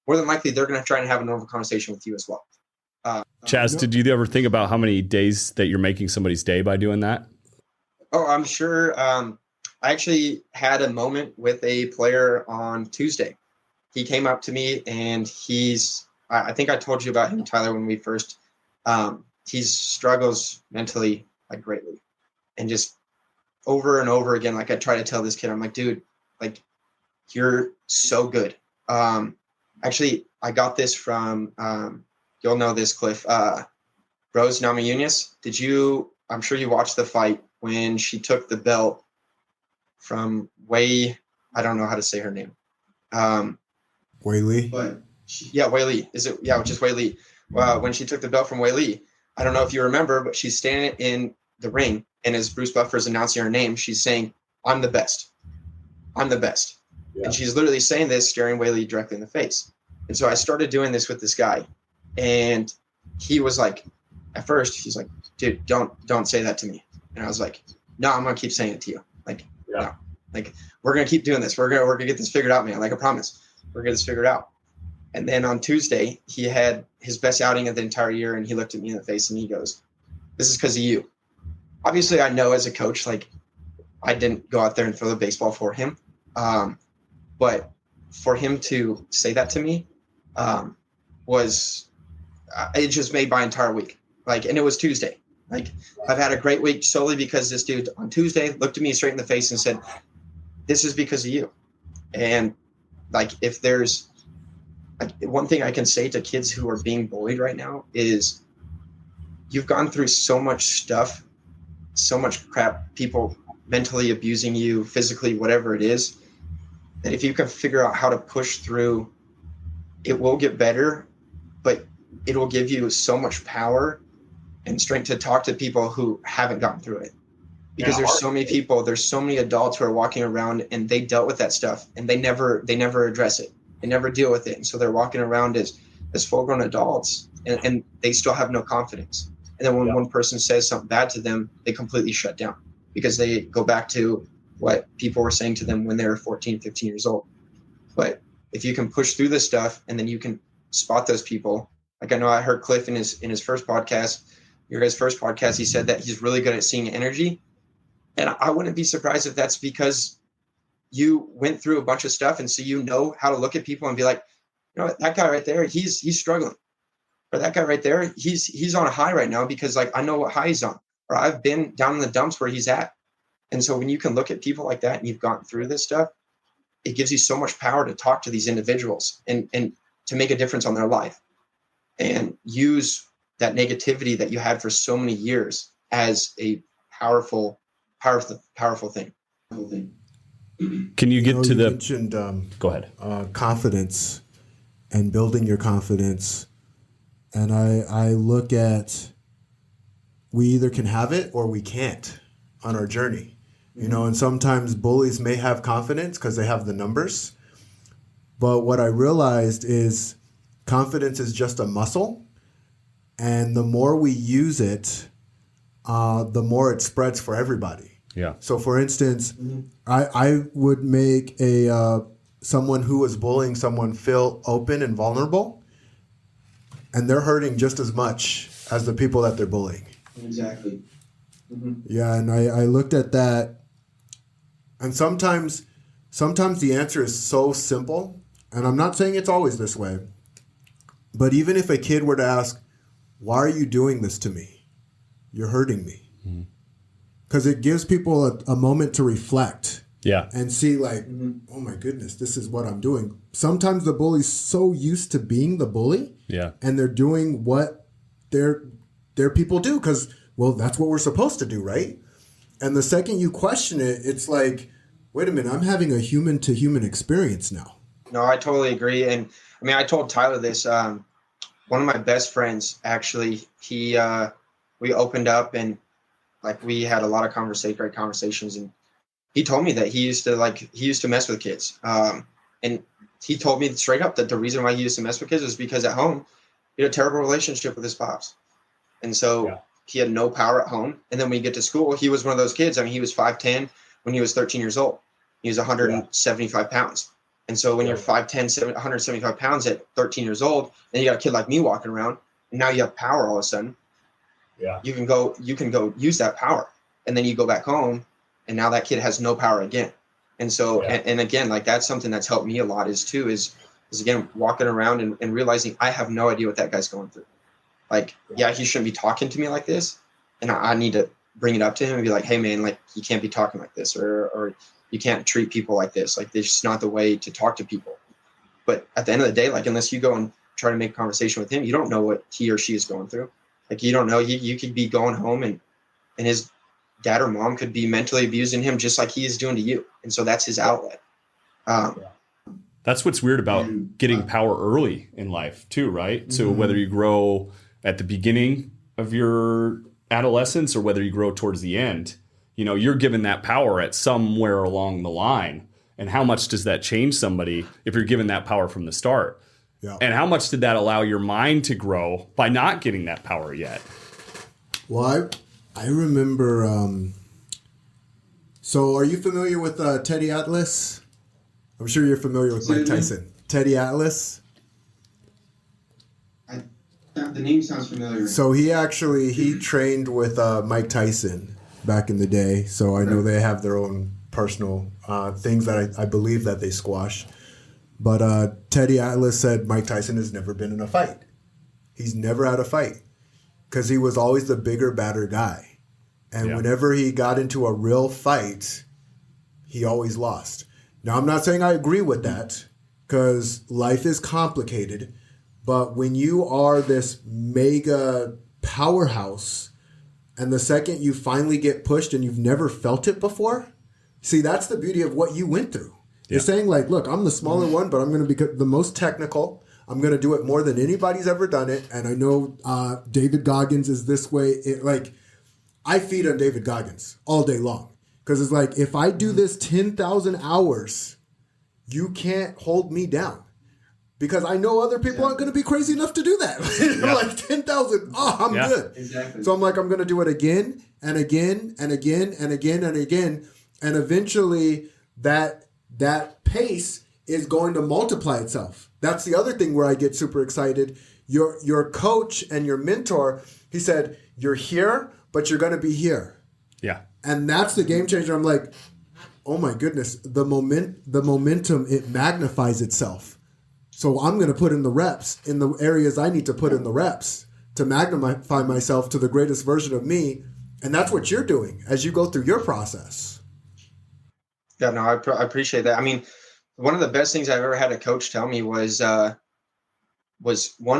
more than likely they're going to try and have a normal conversation with you as well. Chaz, did you ever think about how many days that you're making somebody's day by doing that? Oh, I'm sure. I actually had a moment with a player on Tuesday. He came up to me, and I think I told you about him, Tyler, when we first, he struggles mentally like greatly, and just over and over again, like I try to tell this kid, I'm like, "Dude, like, you're so good." Actually, I got this from, you'll know this, Cliff, Rose Namajunas. I'm sure you watched the fight when she took the belt from I don't know how to say her name. Wei Lee. But Wei Lee. Just Wei Lee. When she took the belt from Wei Lee, I don't know if you remember, but she's standing in the ring, and as Bruce Buffer is announcing her name, she's saying, "I'm the best. I'm the best." Yeah. And she's literally saying this, staring Wei Lee directly in the face. And so I started doing this with this guy, and he was like, at first, he's like, "Dude, don't say that to me." And I was like, "No, I'm gonna keep saying it to you. Like, no, like, we're gonna keep doing this. We're gonna get this figured out, man. Like, I promise, we're gonna get this figured out." And then on Tuesday, he had his best outing of the entire year, and he looked at me in the face and he goes, "This is because of you." Obviously, I know as a coach, like, I didn't go out there and throw the baseball for him, but for him to say that to me was it just made my entire week. Like, and it was Tuesday. Like, I've had a great week solely because this dude on Tuesday looked at me straight in the face and said, "This is because of you." And like, if there's like one thing I can say to kids who are being bullied right now is you've gone through so much stuff, so much crap, people mentally abusing you, physically, whatever it is, that if you can figure out how to push through, it will get better, but it will give you so much power and strength to talk to people who haven't gotten through it. Because there's so many people, there's so many adults who are walking around and they dealt with that stuff and they never address it. They never deal with it. And so they're walking around as full-grown adults and they still have no confidence. And then when one person says something bad to them, they completely shut down because they go back to what people were saying to them when they were 14, 15 years old. But if you can push through this stuff and then you can spot those people, like I know I heard Cliff in his first podcast, your guys' first podcast, he said that he's really good at seeing energy. And I wouldn't be surprised if that's because you went through a bunch of stuff. And so you know how to look at people and be like, you know what, that guy right there, he's struggling. Or that guy right there, he's on a high right now because like I know what high he's on. Or I've been down in the dumps where he's at. And so when you can look at people like that and you've gone through this stuff, it gives you so much power to talk to these individuals and to make a difference on their life and use that negativity that you had for so many years as a powerful thing. Can you get to you the mentioned, go ahead. Confidence and building your confidence. And I look at, we either can have it or we can't on our journey. You know, and sometimes bullies may have confidence because they have the numbers. But what I realized is confidence is just a muscle. And the more we use it, the more it spreads for everybody. Yeah. So for instance, I would make someone who was bullying someone feel open and vulnerable. And they're hurting just as much as the people that they're bullying. Exactly. Mm-hmm. Yeah, and I looked at that. And sometimes the answer is so simple, and I'm not saying it's always this way, but even if a kid were to ask, why are you doing this to me? You're hurting me. Because it gives people a moment to reflect. Yeah. And see like, oh my goodness, this is what I'm doing. Sometimes the bully's so used to being the bully. Yeah. And they're doing what their people do because, well, that's what we're supposed to do, right? And the second you question it, it's like, wait a minute, I'm having a human-to-human experience now. No, I totally agree. And I mean, I told Tyler this. One of my best friends, actually, we opened up and like we had a lot of great conversations. And he told me that he used to mess with kids. And he told me straight up that the reason why he used to mess with kids was because at home, he had a terrible relationship with his pops. And so he had no power at home. And then when you get to school, he was one of those kids. I mean, he was 5'10" when he was 13 years old. He was 175 pounds. And so when you're 5'10", 175 pounds at 13 years old, then you got a kid like me walking around, and now you have power all of a sudden. Yeah. You can go use that power. And then you go back home, and now that kid has no power again. And so, and again, like that's something that's helped me a lot is again, walking around and realizing I have no idea what that guy's going through. Like, he shouldn't be talking to me like this. And I need to bring it up to him and be like, hey man, like you can't be talking like this, or you can't treat people like this. Like this is not the way to talk to people. But at the end of the day, like unless you go and try to make a conversation with him, you don't know what he or she is going through. Like you don't know, you could be going home and his dad or mom could be mentally abusing him just like he is doing to you. And so that's his outlet. That's what's weird about getting power early in life too, right? So whether you grow at the beginning of your adolescence or whether you grow towards the end, you know, you're given that power at somewhere along the line. And how much does that change somebody if you're given that power from the start? Yeah. And how much did that allow your mind to grow by not getting that power yet? Well, I remember. So, are you familiar with Teddy Atlas? I'm sure you're familiar with Mike Tyson. Teddy Atlas. The name sounds familiar. So he trained with Mike Tyson back in the day. So I know they have their own personal things that I believe that they squash. But Teddy Atlas said Mike Tyson has never been in a fight. He's never had a fight because he was always the bigger, badder guy. And whenever he got into a real fight, he always lost. Now, I'm not saying I agree with that because life is complicated. But when you are this mega powerhouse, and the second you finally get pushed and you've never felt it before, see, that's the beauty of what you went through. You're saying like, look, I'm the smaller one, but I'm going to be the most technical. I'm going to do it more than anybody's ever done it. And I know David Goggins is this way. I feed on David Goggins all day long. Because it's like, if I do this 10,000 hours, you can't hold me down. Because I know other people aren't going to be crazy enough to do that. Like 10,000, I'm good. Exactly. So I'm like, I'm going to do it again and again and again and again and again. And eventually that pace is going to multiply itself. That's the other thing where I get super excited. Your coach and your mentor, he said, you're here, but you're going to be here. Yeah. And that's the game changer. I'm like, oh my goodness, the momentum, it magnifies itself. So I'm going to put in the reps in the areas I need to put in the reps to magnify myself to the greatest version of me. And that's what you're doing as you go through your process. Yeah, no, I appreciate that. I mean, one of the best things I've ever had a coach tell me was one,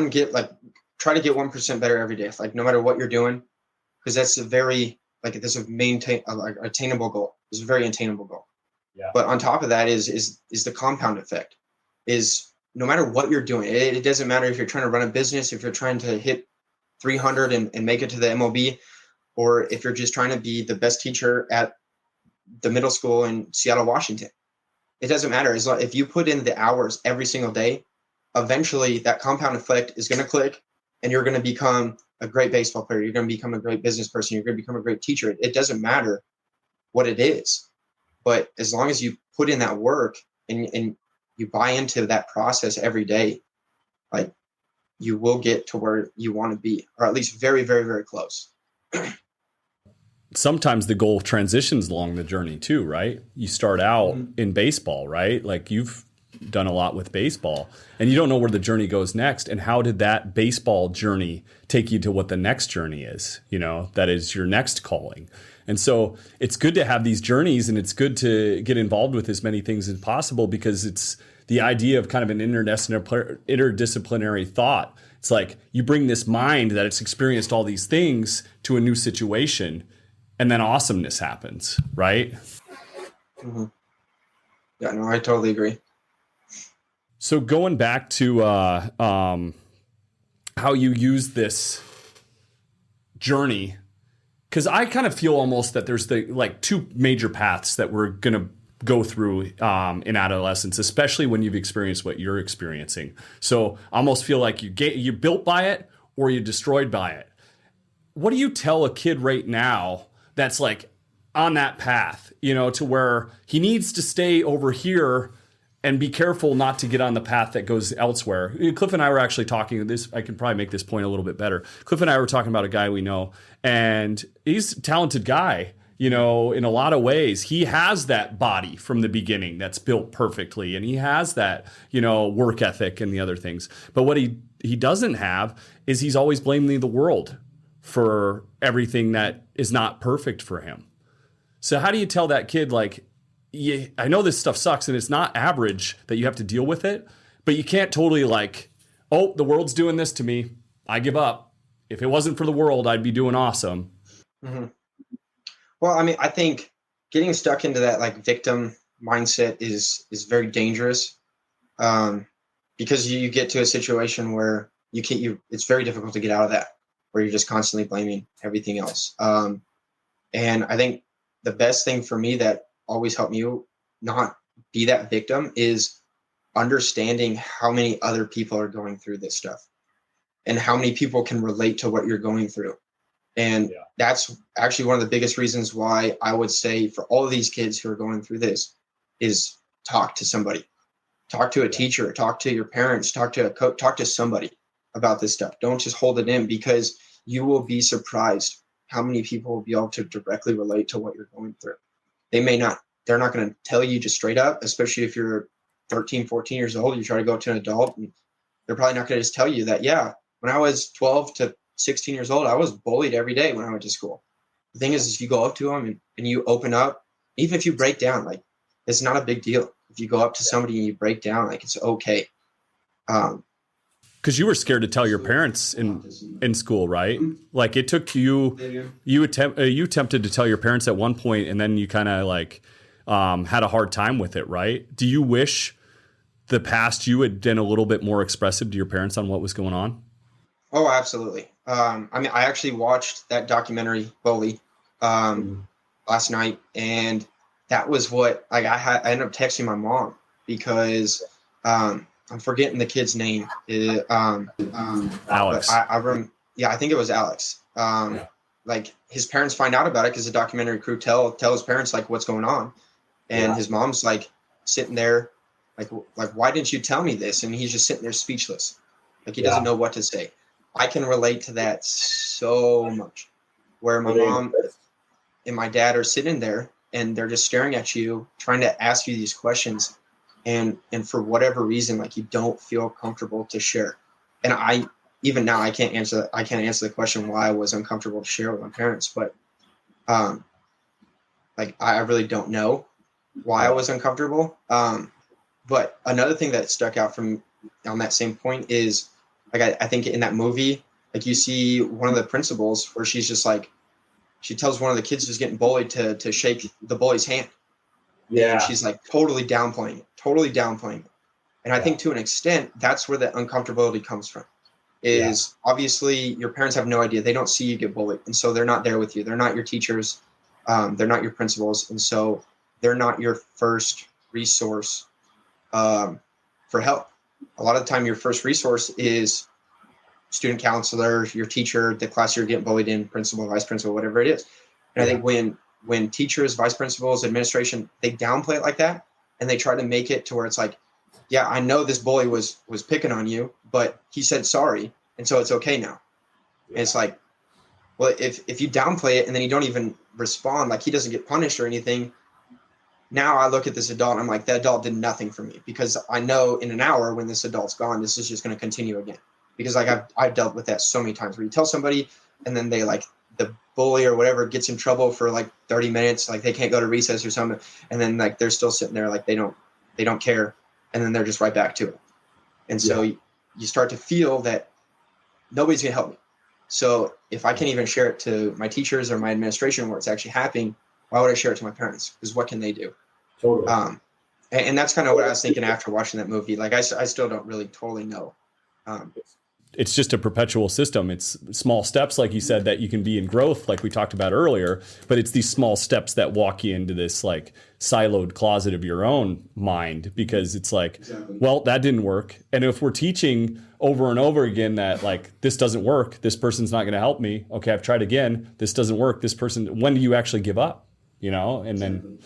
try to get 1% better every day. Like no matter what you're doing, because that's this is attainable goal. It's a very attainable goal. Yeah. But on top of that is the compound effect. Is no matter what you're doing, it doesn't matter if you're trying to run a business, if you're trying to hit 300 and make it to the MLB, or if you're just trying to be the best teacher at the middle school in Seattle, Washington. It doesn't matter. If you put in the hours every single day, eventually that compound effect is going to click and you're going to become a great baseball player. You're going to become a great business person. You're going to become a great teacher. It doesn't matter what it is. But as long as you put in that work and you buy into that process every day, like you will get to where you want to be, or at least very, very, very close. Sometimes the goal transitions along the journey too, right? You start out in baseball, right? Like you've done a lot with baseball and you don't know where the journey goes next. And how did that baseball journey take you to what the next journey is, that is your next calling. And so it's good to have these journeys and it's good to get involved with as many things as possible because it's the idea of kind of an interdisciplinary thought. It's like you bring this mind that it's experienced all these things to a new situation and then awesomeness happens, right? Mm-hmm. Yeah, no, I totally agree. So going back to how you use this journey, because I kind of feel almost that there's two major paths that we're going to go through in adolescence, especially when you've experienced what you're experiencing. So I almost feel like you're built by it or you're destroyed by it. What do you tell a kid right now that's like on that path, to where he needs to stay over here and be careful not to get on the path that goes elsewhere? Cliff and I were actually talking this. I can probably make this point a little bit better. Cliff and I were talking about a guy we know, and he's a talented guy, in a lot of ways. He has that body from the beginning that's built perfectly, and he has that, work ethic and the other things. But what he doesn't have is he's always blaming the world for everything that is not perfect for him. So how do you tell that kid, like, yeah, I know this stuff sucks and it's not average that you have to deal with it, but you can't totally like, oh, the world's doing this to me, I give up. If it wasn't for the world, I'd be doing awesome. Mm-hmm. Well, I mean, I think getting stuck into that like victim mindset is very dangerous, because you get to a situation where it's very difficult to get out of that, where you're just constantly blaming everything else. And I think the best thing for me that always helped me not be that victim is understanding how many other people are going through this stuff and how many people can relate to what you're going through. And that's actually one of the biggest reasons why I would say for all of these kids who are going through this is talk to somebody, talk to a teacher, talk to your parents, talk to a coach, talk to somebody about this stuff. Don't just hold it in, because you will be surprised how many people will be able to directly relate to what you're going through. They're not going to tell you just straight up, especially if you're 13, 14 years old, you try to go to an adult, and they're probably not going to just tell you that, when I was 12 to 16 years old, I was bullied every day when I went to school. The thing is if you go up to them and you open up, even if you break down, like, it's not a big deal. If you go up to somebody and you break down, like, it's okay. Because you were scared to tell your parents in school, right? Like it took you attempted to tell your parents at one point, and then you kind of like had a hard time with it, right? Do you wish the past you had been a little bit more expressive to your parents on what was going on? Oh, absolutely. I mean, I actually watched that documentary, Bullied, last night, and that was what I ended up texting my mom because I'm forgetting the kid's name. Alex. I think it was Alex. Like his parents find out about it because the documentary crew tell his parents like what's going on, and his mom's like sitting there, like why didn't you tell me this? And he's just sitting there speechless, like he doesn't know what to say. I can relate to that so much, where my mom and my dad are sitting there and they're just staring at you, trying to ask you these questions. And for whatever reason, like you don't feel comfortable to share. And even now I can't answer the question why I was uncomfortable to share with my parents, but like I really don't know why I was uncomfortable. But another thing that stuck out from on that same point is like I think in that movie, like you see one of the principals where she's just like, she tells one of the kids who's getting bullied to shake the bully's hand. Yeah. And she's like totally downplaying it. And I think to an extent, that's where the uncomfortability comes from. Is obviously your parents have no idea. They don't see you get bullied. And so they're not there with you. They're not your teachers. They're not your principals. And so they're not your first resource for help. A lot of the time, your first resource is student counselor, your teacher, the class you're getting bullied in, principal, vice principal, whatever it is. And I think when teachers, vice principals, administration, they downplay it like that, and they try to make it to where it's like, yeah, I know this bully was picking on you, but he said sorry, and so it's okay now. And it's like, well, if you downplay it and then you don't even respond, like he doesn't get punished or anything. Now I look at this adult and I'm like, that adult did nothing for me, because I know in an hour when this adult's gone, this is just going to continue again. Because like I've dealt with that so many times where you tell somebody and then they like the bully or whatever gets in trouble for like 30 minutes, like they can't go to recess or something. And then like they're still sitting there like they don't care. And then they're just right back to it. And so you start to feel that nobody's going to help me. So if I can't even share it to my teachers or my administration where it's actually happening, why would I share it to my parents? Because what can they do? Totally. And that's kind of what I was thinking after watching that movie. Like I still don't really totally know. It's just a perpetual system. It's small steps, like you said, that you can be in growth, like we talked about earlier. But it's these small steps that walk you into this like siloed closet of your own mind, because it's like, well, that didn't work. And if we're teaching over and over again that like this doesn't work, this person's not going to help me. Okay, I've tried again. This doesn't work. This person. When do you actually give up? You know, and then.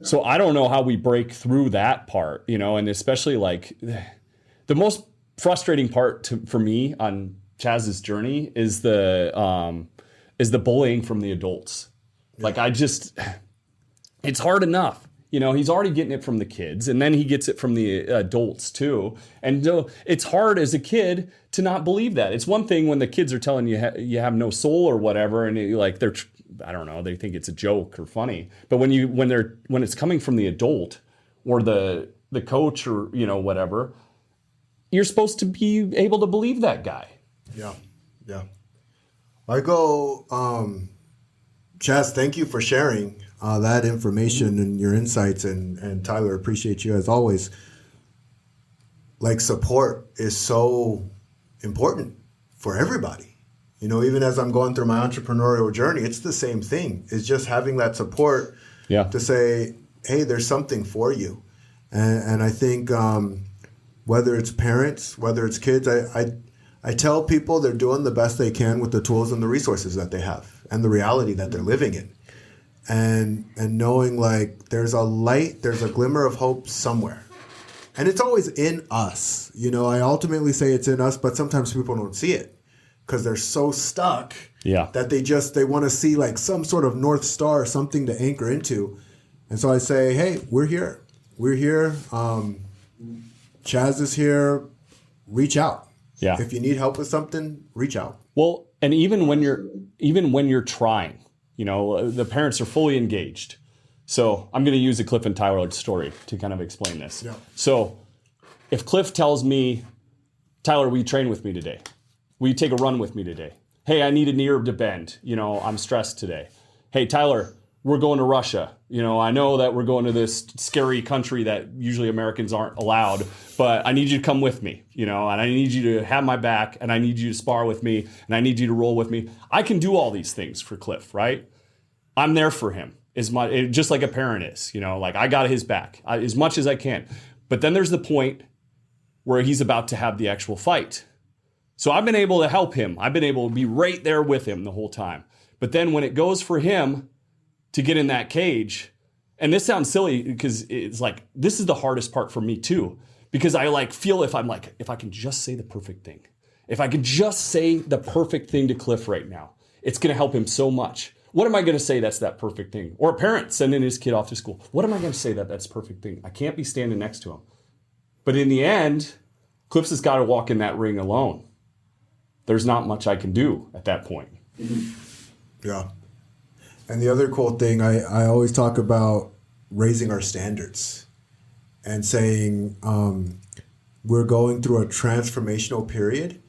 So I don't know how we break through that part, you know, and especially like the most frustrating part for me on Chaz's journey is the bullying from the adults. Like it's hard enough, you know, he's already getting it from the kids and then he gets it from the adults too. And it's hard as a kid to not believe that. It's one thing when the kids are telling you you have no soul or whatever, and I don't know, they think it's a joke or funny. But when it's coming from the adult or the coach or, you know, whatever, you're supposed to be able to believe that guy. Yeah. I go, Chaz, thank you for sharing that information and your insights. And Tyler, appreciate you as always. Like support is so important for everybody. You know, even as I'm going through my entrepreneurial journey, it's the same thing. It's just having that support to say, hey, there's something for you. And I think whether it's parents, whether it's kids, I tell people they're doing the best they can with the tools and the resources that they have and the reality that they're living in. And knowing like there's a light, there's a glimmer of hope somewhere. And it's always in us. You know, I ultimately say it's in us, but sometimes people don't see it because they're so stuck that they want to see like some sort of North Star, something to anchor into. And so I say, hey, we're here. We're here. Chaz is here. Reach out. Yeah. If you need help with something, reach out. Well, and even when you're trying, you know, the parents are fully engaged. So I'm going to use a Cliff and Tyler story to kind of explain this. Yeah. So if Cliff tells me, Tyler, will you train with me today? Will you take a run with me today? Hey, I need a knee to bend. I'm stressed today. Hey, Tyler, we're going to Russia. I know that we're going to this scary country that usually Americans aren't allowed, but I need you to come with me, and I need you to have my back, and I need you to spar with me, and I need you to roll with me. I can do all these things for Cliff, right? I'm there for him just like a parent is, like I got his back as much as I can. But then there's the point where he's about to have the actual fight. So I've been able to help him. I've been able to be right there with him the whole time. But then when it goes for him to get in that cage, and this sounds silly because it's like, this is the hardest part for me too, because I feel if I can just say the perfect thing, if I can just say the perfect thing to Cliff right now, it's going to help him so much. What am I going to say that's that perfect thing? Or a parent sending his kid off to school. What am I going to say that's perfect thing? I can't be standing next to him. But in the end, Cliff's has got to walk in that ring alone. There's not much I can do at that point. Yeah. And the other cool thing, I always talk about raising our standards and saying we're going through a transformational period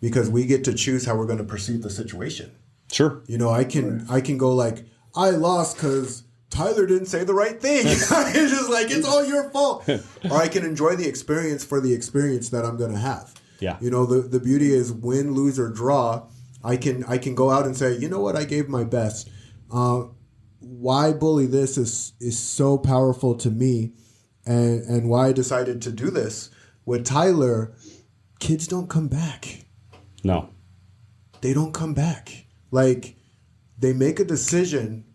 because we get to choose how we're going to perceive the situation. Sure. I can go like, I lost because Tyler didn't say the right thing. It's just like, it's all your fault. Or I can enjoy the experience for the experience that I'm going to have. Yeah. The beauty is win, lose, or draw. I can go out and say, you know what, I gave my best. Why Bully This is so powerful to me, and why I decided to do this with Tyler. Kids don't come back. No, they don't come back. Like, they make a decision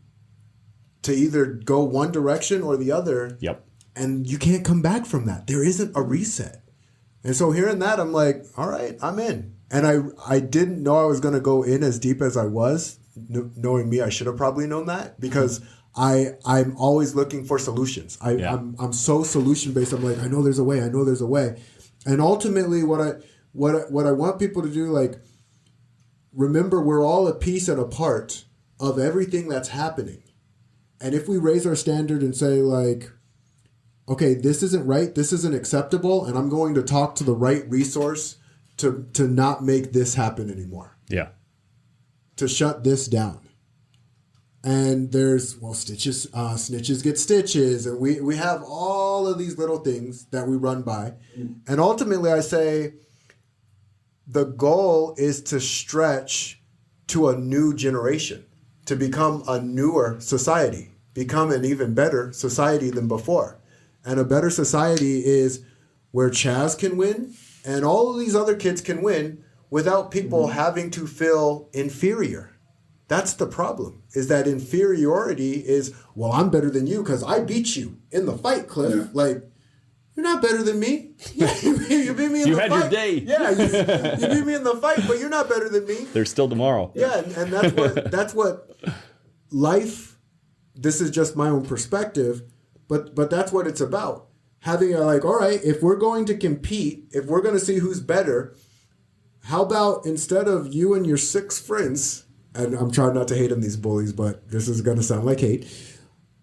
to either go one direction or the other. Yep. And you can't come back from that. There isn't a reset. And so hearing that, I'm like, all right, I'm in. And I didn't know I was going to go in as deep as I was. Knowing me, I should have probably known that, because I'm always looking for solutions. I'm so solution based. I'm like, I know there's a way. I know there's a way. And ultimately, what I want people to do, like, remember, we're all a piece and a part of everything that's happening. And if we raise our standard and say, like, okay, this isn't right, this isn't acceptable, and I'm going to talk to the right resource to not make this happen anymore. Yeah. To shut this down. And there's, snitches get stitches, and we have all of these little things that we run by. And ultimately, I say the goal is to stretch to a new generation, to become a newer society, become an even better society than before. And a better society is where Chaz can win and all of these other kids can win without people having to feel inferior. That's the problem, is that inferiority is, well, I'm better than you because I beat you in the fight, Cliff. Yeah. Like, you're not better than me. Yeah, you beat me in the fight. You had your day. Yeah, you beat me in the fight, but you're not better than me. There's still tomorrow. Yeah, and that's what life, this is just my own perspective, but that's what it's about. Having all right, if we're going to compete, if we're going to see who's better, how about instead of you and your 6 friends, and I'm trying not to hate on these bullies, but this is going to sound like hate.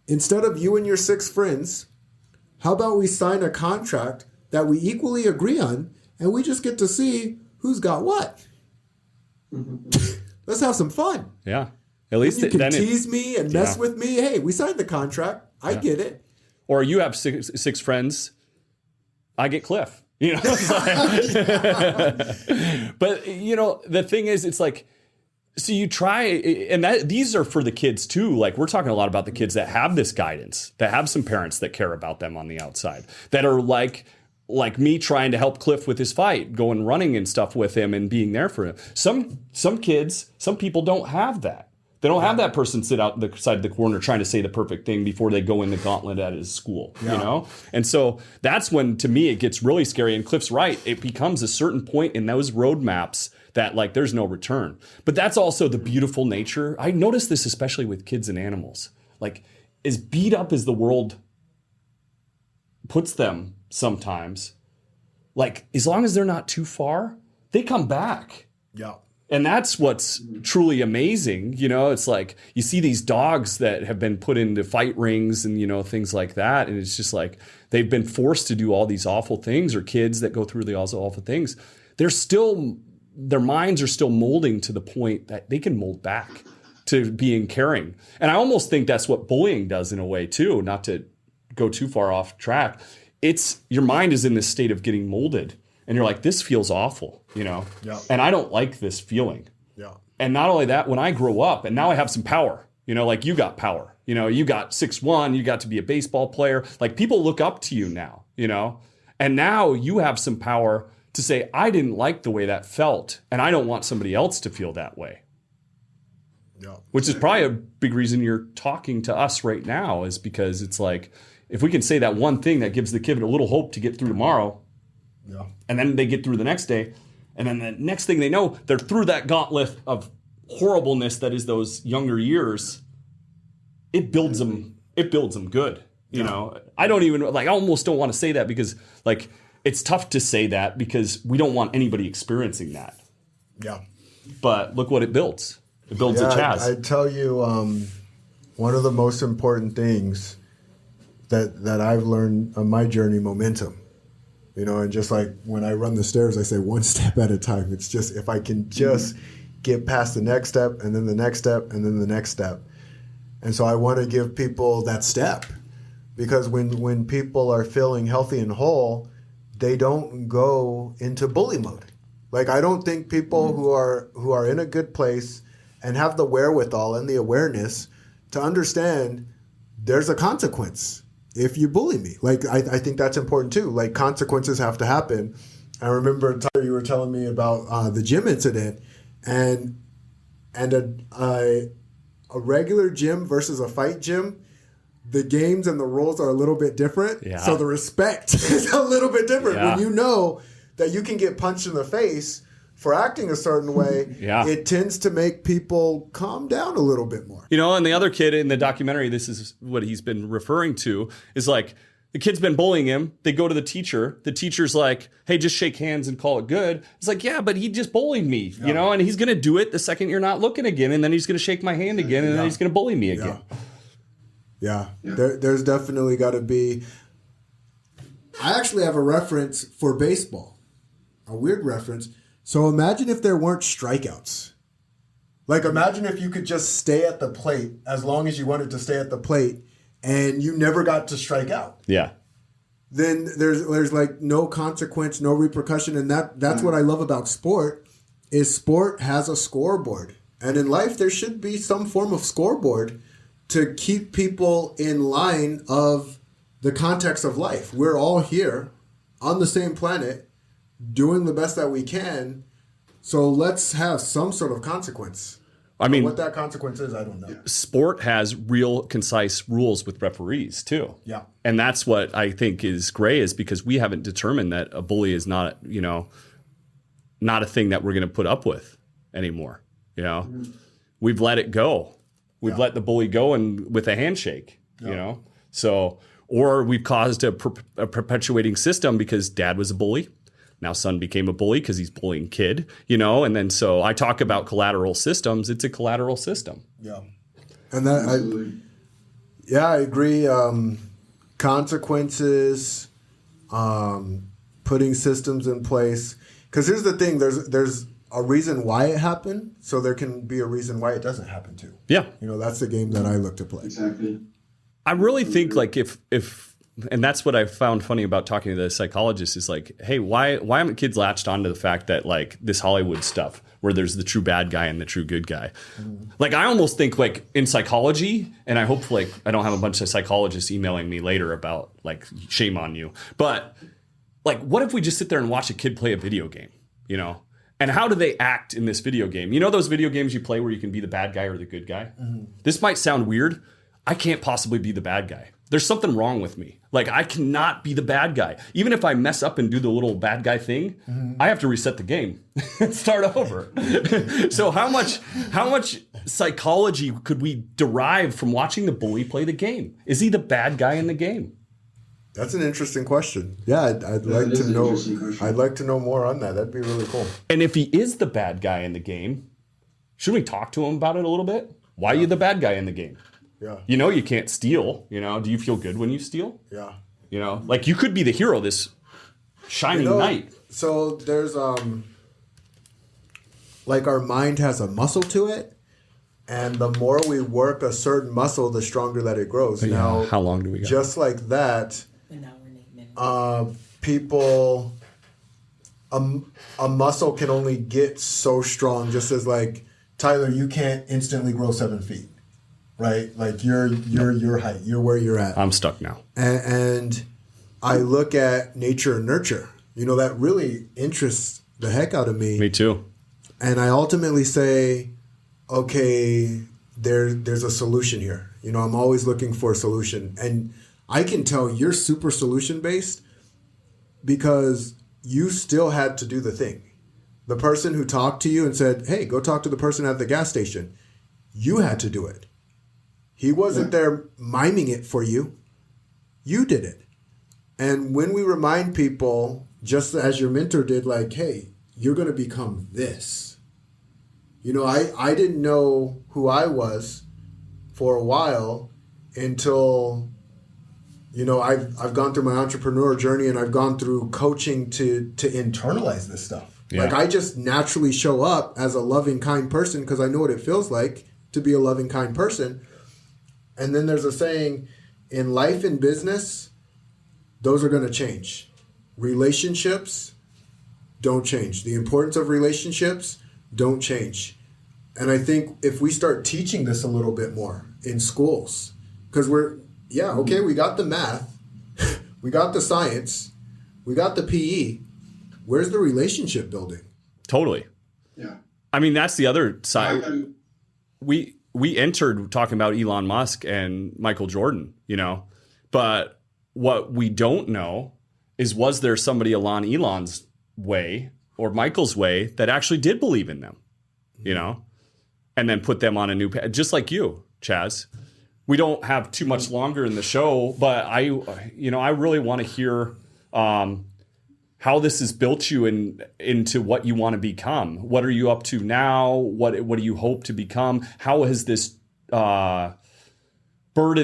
Instead of you and your 6 friends, how about we sign a contract that we equally agree on, and we just get to see who's got what? Let's have some fun. Yeah. At least you can tease me and mess with me. Hey, we signed the contract. I get it. Or you have 6 friends. I get Cliff. But the thing is, it's like, so you try, and these are for the kids too. Like, we're talking a lot about the kids that have this guidance, that have some parents that care about them on the outside, that are like me trying to help Cliff with his fight, going running and stuff with him and being there for him. Some kids, some people don't have that. They don't have that person sit out the side of the corner trying to say the perfect thing before they go in the gauntlet at his school, And so that's when, to me, it gets really scary. And Cliff's right. It becomes a certain point in those roadmaps that, like, there's no return. But that's also the beautiful nature. I notice this especially with kids and animals. Like, as beat up as the world puts them sometimes, like, as long as they're not too far, they come back. Yeah. And that's what's truly amazing. It's like you see these dogs that have been put into fight rings and, things like that. And it's just like they've been forced to do all these awful things, or kids that go through the awful things. their minds are still molding to the point that they can mold back to being caring. And I almost think that's what bullying does in a way too, not to go too far off track. It's your mind is in this state of getting molded and you're like, this feels awful, Yeah. And I don't like this feeling. Yeah. And not only that, when I grow up and now I have some power, like you got power, you got 6'1", you got to be a baseball player. Like people look up to you now, and now you have some power to say, I didn't like the way that felt. And I don't want somebody else to feel that way. Yeah. Which is probably a big reason you're talking to us right now is because it's like, if we can say that one thing that gives the kid a little hope to get through tomorrow, and then they get through the next day, and then the next thing they know, they're through that gauntlet of horribleness that is those younger years. It builds them. It builds them good. I don't even I almost don't want to say that because it's tough to say that because we don't want anybody experiencing that. Yeah. But look what it builds. It builds a Chaz. I tell you, one of the most important things that I've learned on my journey, momentum. And just like when I run the stairs, I say one step at a time. It's just if I can just get past the next step and then the next step and then the next step. And so I want to give people that step because when people are feeling healthy and whole, they don't go into bully mode. I don't think people who are in a good place and have the wherewithal and the awareness to understand there's a consequence if you bully me. I think that's important too. Consequences have to happen. I remember, Tyler, you were telling me about the gym incident and a regular gym versus a fight gym, the games and the rules are a little bit different. Yeah. So the respect is a little bit different. Yeah. When you know that you can get punched in the face for acting a certain way, it tends to make people calm down a little bit more. And the other kid in the documentary, this is what he's been referring to, is the kid's been bullying him. They go to the teacher. The teacher's like, hey, just shake hands and call it good. It's like, yeah, but he just bullied me, and he's going to do it the second you're not looking again. And then he's going to shake my hand again. And then he's going to bully me again. Yeah. There's definitely got to be. I actually have a reference for baseball, a weird reference. So imagine if there weren't strikeouts. Imagine if you could just stay at the plate as long as you wanted to stay at the plate and you never got to strike out. Yeah. Then there's no consequence, no repercussion. And that's what I love about sport is sport has a scoreboard. And in life, there should be some form of scoreboard to keep people in line of the context of life. We're all here on the same planet doing the best that we can. So let's have some sort of consequence. I mean, what that consequence is, I don't know. Sport has real concise rules with referees too. Yeah. And that's what I think is great is because we haven't determined that a bully is not a thing that we're going to put up with anymore. We've let it go. We've let the bully go and with a handshake, So, or we've caused a perpetuating system because dad was a bully. Now son became a bully because he's bullying kid, and then so I talk about collateral systems. It's a collateral system. Yeah. And I agree. Consequences, putting systems in place. Because here's the thing, there's a reason why it happened, so there can be a reason why it doesn't happen too. Yeah. That's the game that I look to play. Exactly. I really think if and that's what I found funny about talking to the psychologist is hey, why haven't kids latched onto the fact that this Hollywood stuff where there's the true bad guy and the true good guy? Mm-hmm. I almost think in psychology, and I hope I don't have a bunch of psychologists emailing me later about shame on you. But what if we just sit there and watch a kid play a video game, And how do they act in this video game? Those video games you play where you can be the bad guy or the good guy? Mm-hmm. This might sound weird. I can't possibly be the bad guy. There's something wrong with me. I cannot be the bad guy. Even if I mess up and do the little bad guy thing, I have to reset the game and start over. So how much psychology could we derive from watching the bully play the game? Is he the bad guy in the game? That's an interesting question. Yeah, I'd like to know. I'd like to know more on that. That'd be really cool. And if he is the bad guy in the game, should we talk to him about it a little bit? Why are you the bad guy in the game? Yeah. You can't steal. Do you feel good when you steal? Yeah. You could be the hero this shining knight. So there's like our mind has a muscle to it, and the more we work a certain muscle, the stronger that it grows. Yeah. Now, How long do we got? just like that, And now we're naming. people, a muscle can only get so strong. Just as like Tyler, you can't instantly grow 7 feet, right? Like you're your height, you're where you're at. I'm stuck now. And I look at nature and nurture. You know, that really interests the heck out of me. Me too. And I ultimately say, okay, there's a solution here. You know, I'm always looking for a solution. And I can tell you're super solution based because you still had to do the thing. The person who talked to you and said, hey, go talk to the person at the gas station. You had to do it. He wasn't there miming it for you. You did it. And when we remind people, just as your mentor did, like, hey, you're going to become this. You know, I didn't know who I was for a while until, you know, I've gone through my entrepreneur journey and I've gone through coaching to internalize this stuff. Yeah. Like I just naturally show up as a loving, kind person because I know what it feels like to be a loving, kind person. And then there's a saying, in life and business, those are going to change. Relationships don't change. The importance of relationships don't change. And I think if we start teaching this a little bit more in schools, because we got the math, we got the science, we got the PE. Where's the relationship building? Totally. Yeah. I mean, that's the other side. We entered talking about Elon Musk and Michael Jordan, you know, but what we don't know is, was there somebody along Elon's way or Michael's way that actually did believe in them, you know, and then put them on a new path, just like you, Chaz. We don't have too much longer in the show, but I really want to hear how this has built you into what you want to become. What are you up to now? What do you hope to become? How has this burden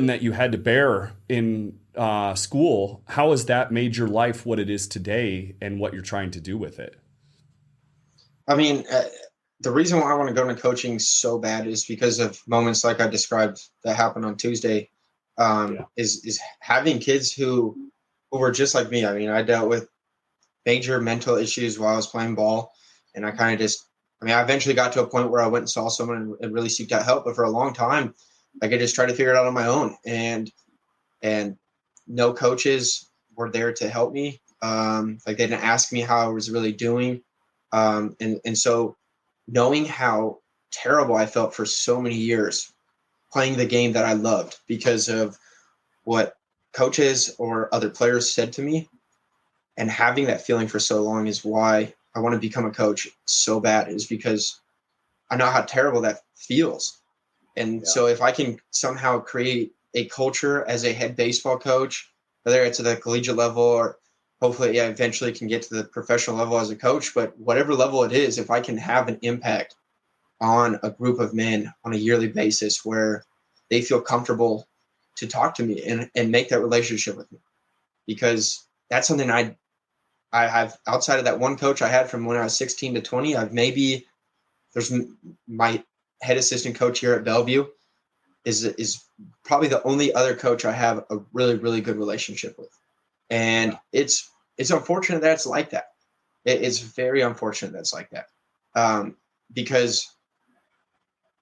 that you had to bear in school, how has that made your life what it is today and what you're trying to do with it? I mean, the reason why I want to go into coaching so bad is because of moments like I described that happened on Tuesday. Is having kids who were just like me. I mean, I dealt with major mental issues while I was playing ball, and I kind of I eventually got to a point where I went and saw someone and really seeked out help. But for a long time, like I just tried to figure it out on my own, and no coaches were there to help me. Like they didn't ask me how I was really doing, and so knowing how terrible I felt for so many years playing the game that I loved because of what coaches or other players said to me, and having that feeling for so long is why I want to become a coach so bad, is because I know how terrible that feels. And so if I can somehow create a culture as a head baseball coach, whether it's at the collegiate level or hopefully eventually can get to the professional level as a coach, but whatever level it is, if I can have an impact on a group of men on a yearly basis where they feel comfortable to talk to me and make that relationship with me, because that's something I have outside of that one coach I had from when I was 16 to 20. There's my head assistant coach here at Bellevue is probably the only other coach I have a really, really good relationship with. And it's unfortunate that it's like that. It's very unfortunate that it's like that. Because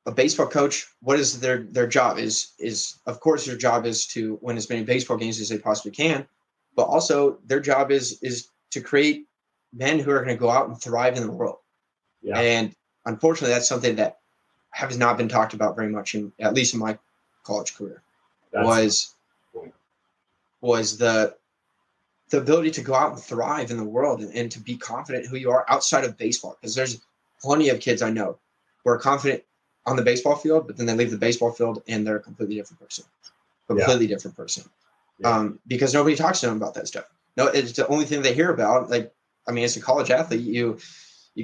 a baseball coach, what is their job is of course their job is to win as many baseball games as they possibly can, but also their job is to create men who are going to go out and thrive in the world. Yeah. And unfortunately, that's something that has not been talked about very much, at least in my college career. Was the ability to go out and thrive in the world and to be confident who you are outside of baseball. Because there's plenty of kids I know who are confident on the baseball field, but then they leave the baseball field and they're a completely different person. Yeah. Because nobody talks to them about that stuff. No, it's the only thing they hear about. Like, I mean, as a college athlete, you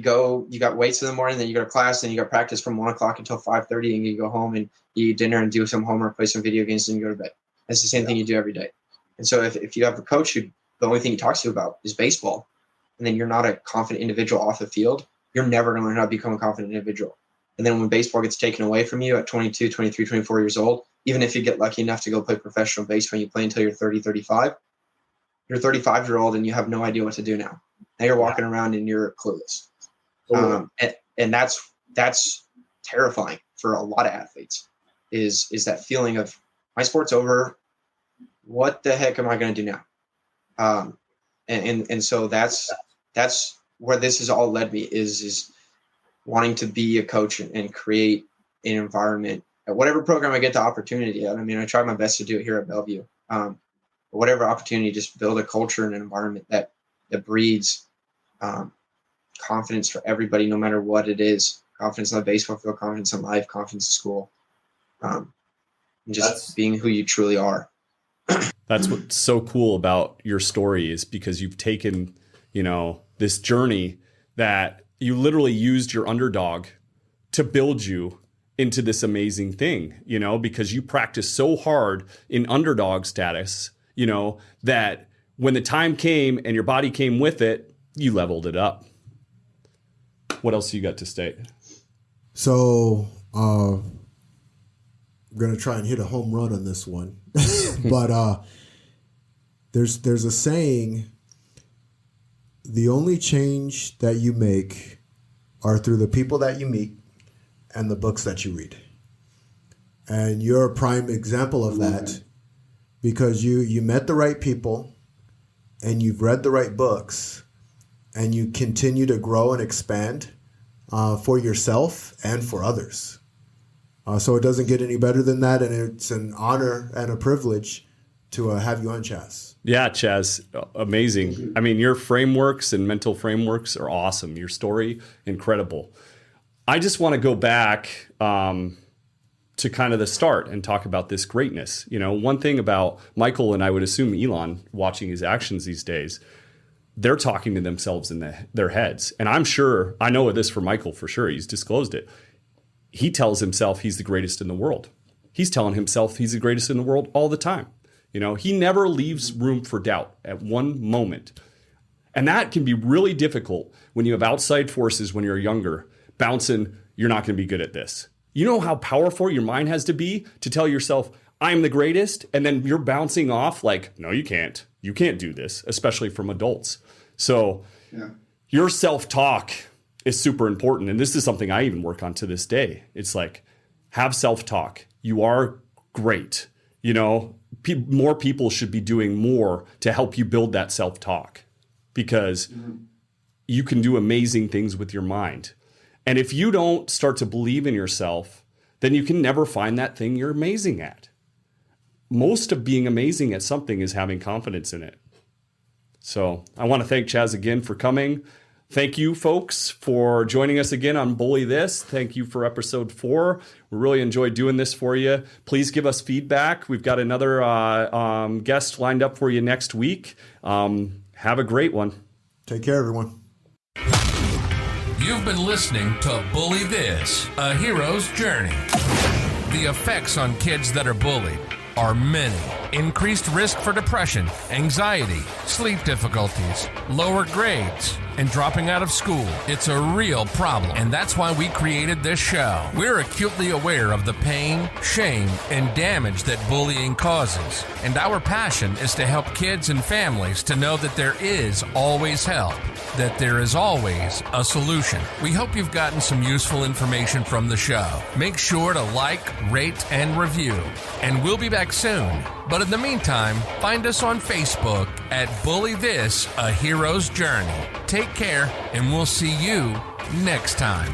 got weights in the morning, then you go to class, then you got practice from 1:00 until 5:30, and you go home and you eat dinner and do some homework, play some video games, and you go to bed. That's the same thing you do every day. And so if you have a coach who the only thing he talks to you about is baseball, and then you're not a confident individual off the field, you're never going to learn how to become a confident individual. And then when baseball gets taken away from you at 22, 23, 24 years old, even if you get lucky enough to go play professional baseball, you play until you're 30, 35, you're 35-year-old and you have no idea what to do now. Now you're walking around and you're clueless. And that's terrifying for a lot of athletes is that feeling of my sport's over. What the heck am I going to do now? And so that's where this has all led me is wanting to be a coach and create an environment at whatever program I get the opportunity at. I mean, I try my best to do it here at Bellevue. Whatever opportunity, just build a culture and an environment that breeds confidence for everybody, no matter what it is. Confidence on the baseball field, confidence in life, confidence in school, and just being who you truly are. That's what's so cool about your story is because you've taken, this journey that you literally used your underdog to build you into this amazing thing, because you practiced so hard in underdog status, that when the time came and your body came with it, you leveled it up. What else you got to state? So I'm going to try and hit a home run on this one. But there's a saying, the only change that you make are through the people that you meet and the books that you read. And you're a prime example of that because you met the right people and you've read the right books and you continue to grow and expand for yourself and for others. So it doesn't get any better than that, and it's an honor and a privilege to have you on, Chaz. Yeah, Chaz, amazing. I mean, your frameworks and mental frameworks are awesome. Your story, incredible. I just want to go back to kind of the start and talk about this greatness. One thing about Michael, and I would assume Elon, watching his actions these days, they're talking to themselves in their heads. And I'm sure, I know this for Michael for sure, he's disclosed it. He tells himself he's the greatest in the world. He's telling himself he's the greatest in the world all the time. He never leaves room for doubt at one moment. And that can be really difficult when you have outside forces when you're younger bouncing, you're not going to be good at this. You know how powerful your mind has to be to tell yourself, I'm the greatest, and then you're bouncing off like, no, you can't. You can't do this, especially from adults. So your self-talk is super important. And this is something I even work on to this day. It's like, have self-talk. You are great. More people should be doing more to help you build that self-talk because you can do amazing things with your mind. And if you don't start to believe in yourself, then you can never find that thing you're amazing at. Most of being amazing at something is having confidence in it. So I want to thank Chaz again for coming. Thank you, folks, for joining us again on Bully This. Thank you for episode 4. We really enjoyed doing this for you. Please give us feedback. We've got another guest lined up for you next week. Have a great one. Take care, everyone. You've been listening to Bully This, a hero's journey. The effects on kids that are bullied are many. Increased risk for depression, anxiety, sleep difficulties, lower grades, and dropping out of school. It's a real problem, and that's why we created this show. We're acutely aware of the pain, shame, and damage that bullying causes, and our passion is to help kids and families to know that there is always help, that there is always a solution. We hope you've gotten some useful information from the show. Make sure to like, rate, and review, and we'll be back soon. But in the meantime, find us on Facebook at Bully This, a Hero's Journey. Take care, and we'll see you next time.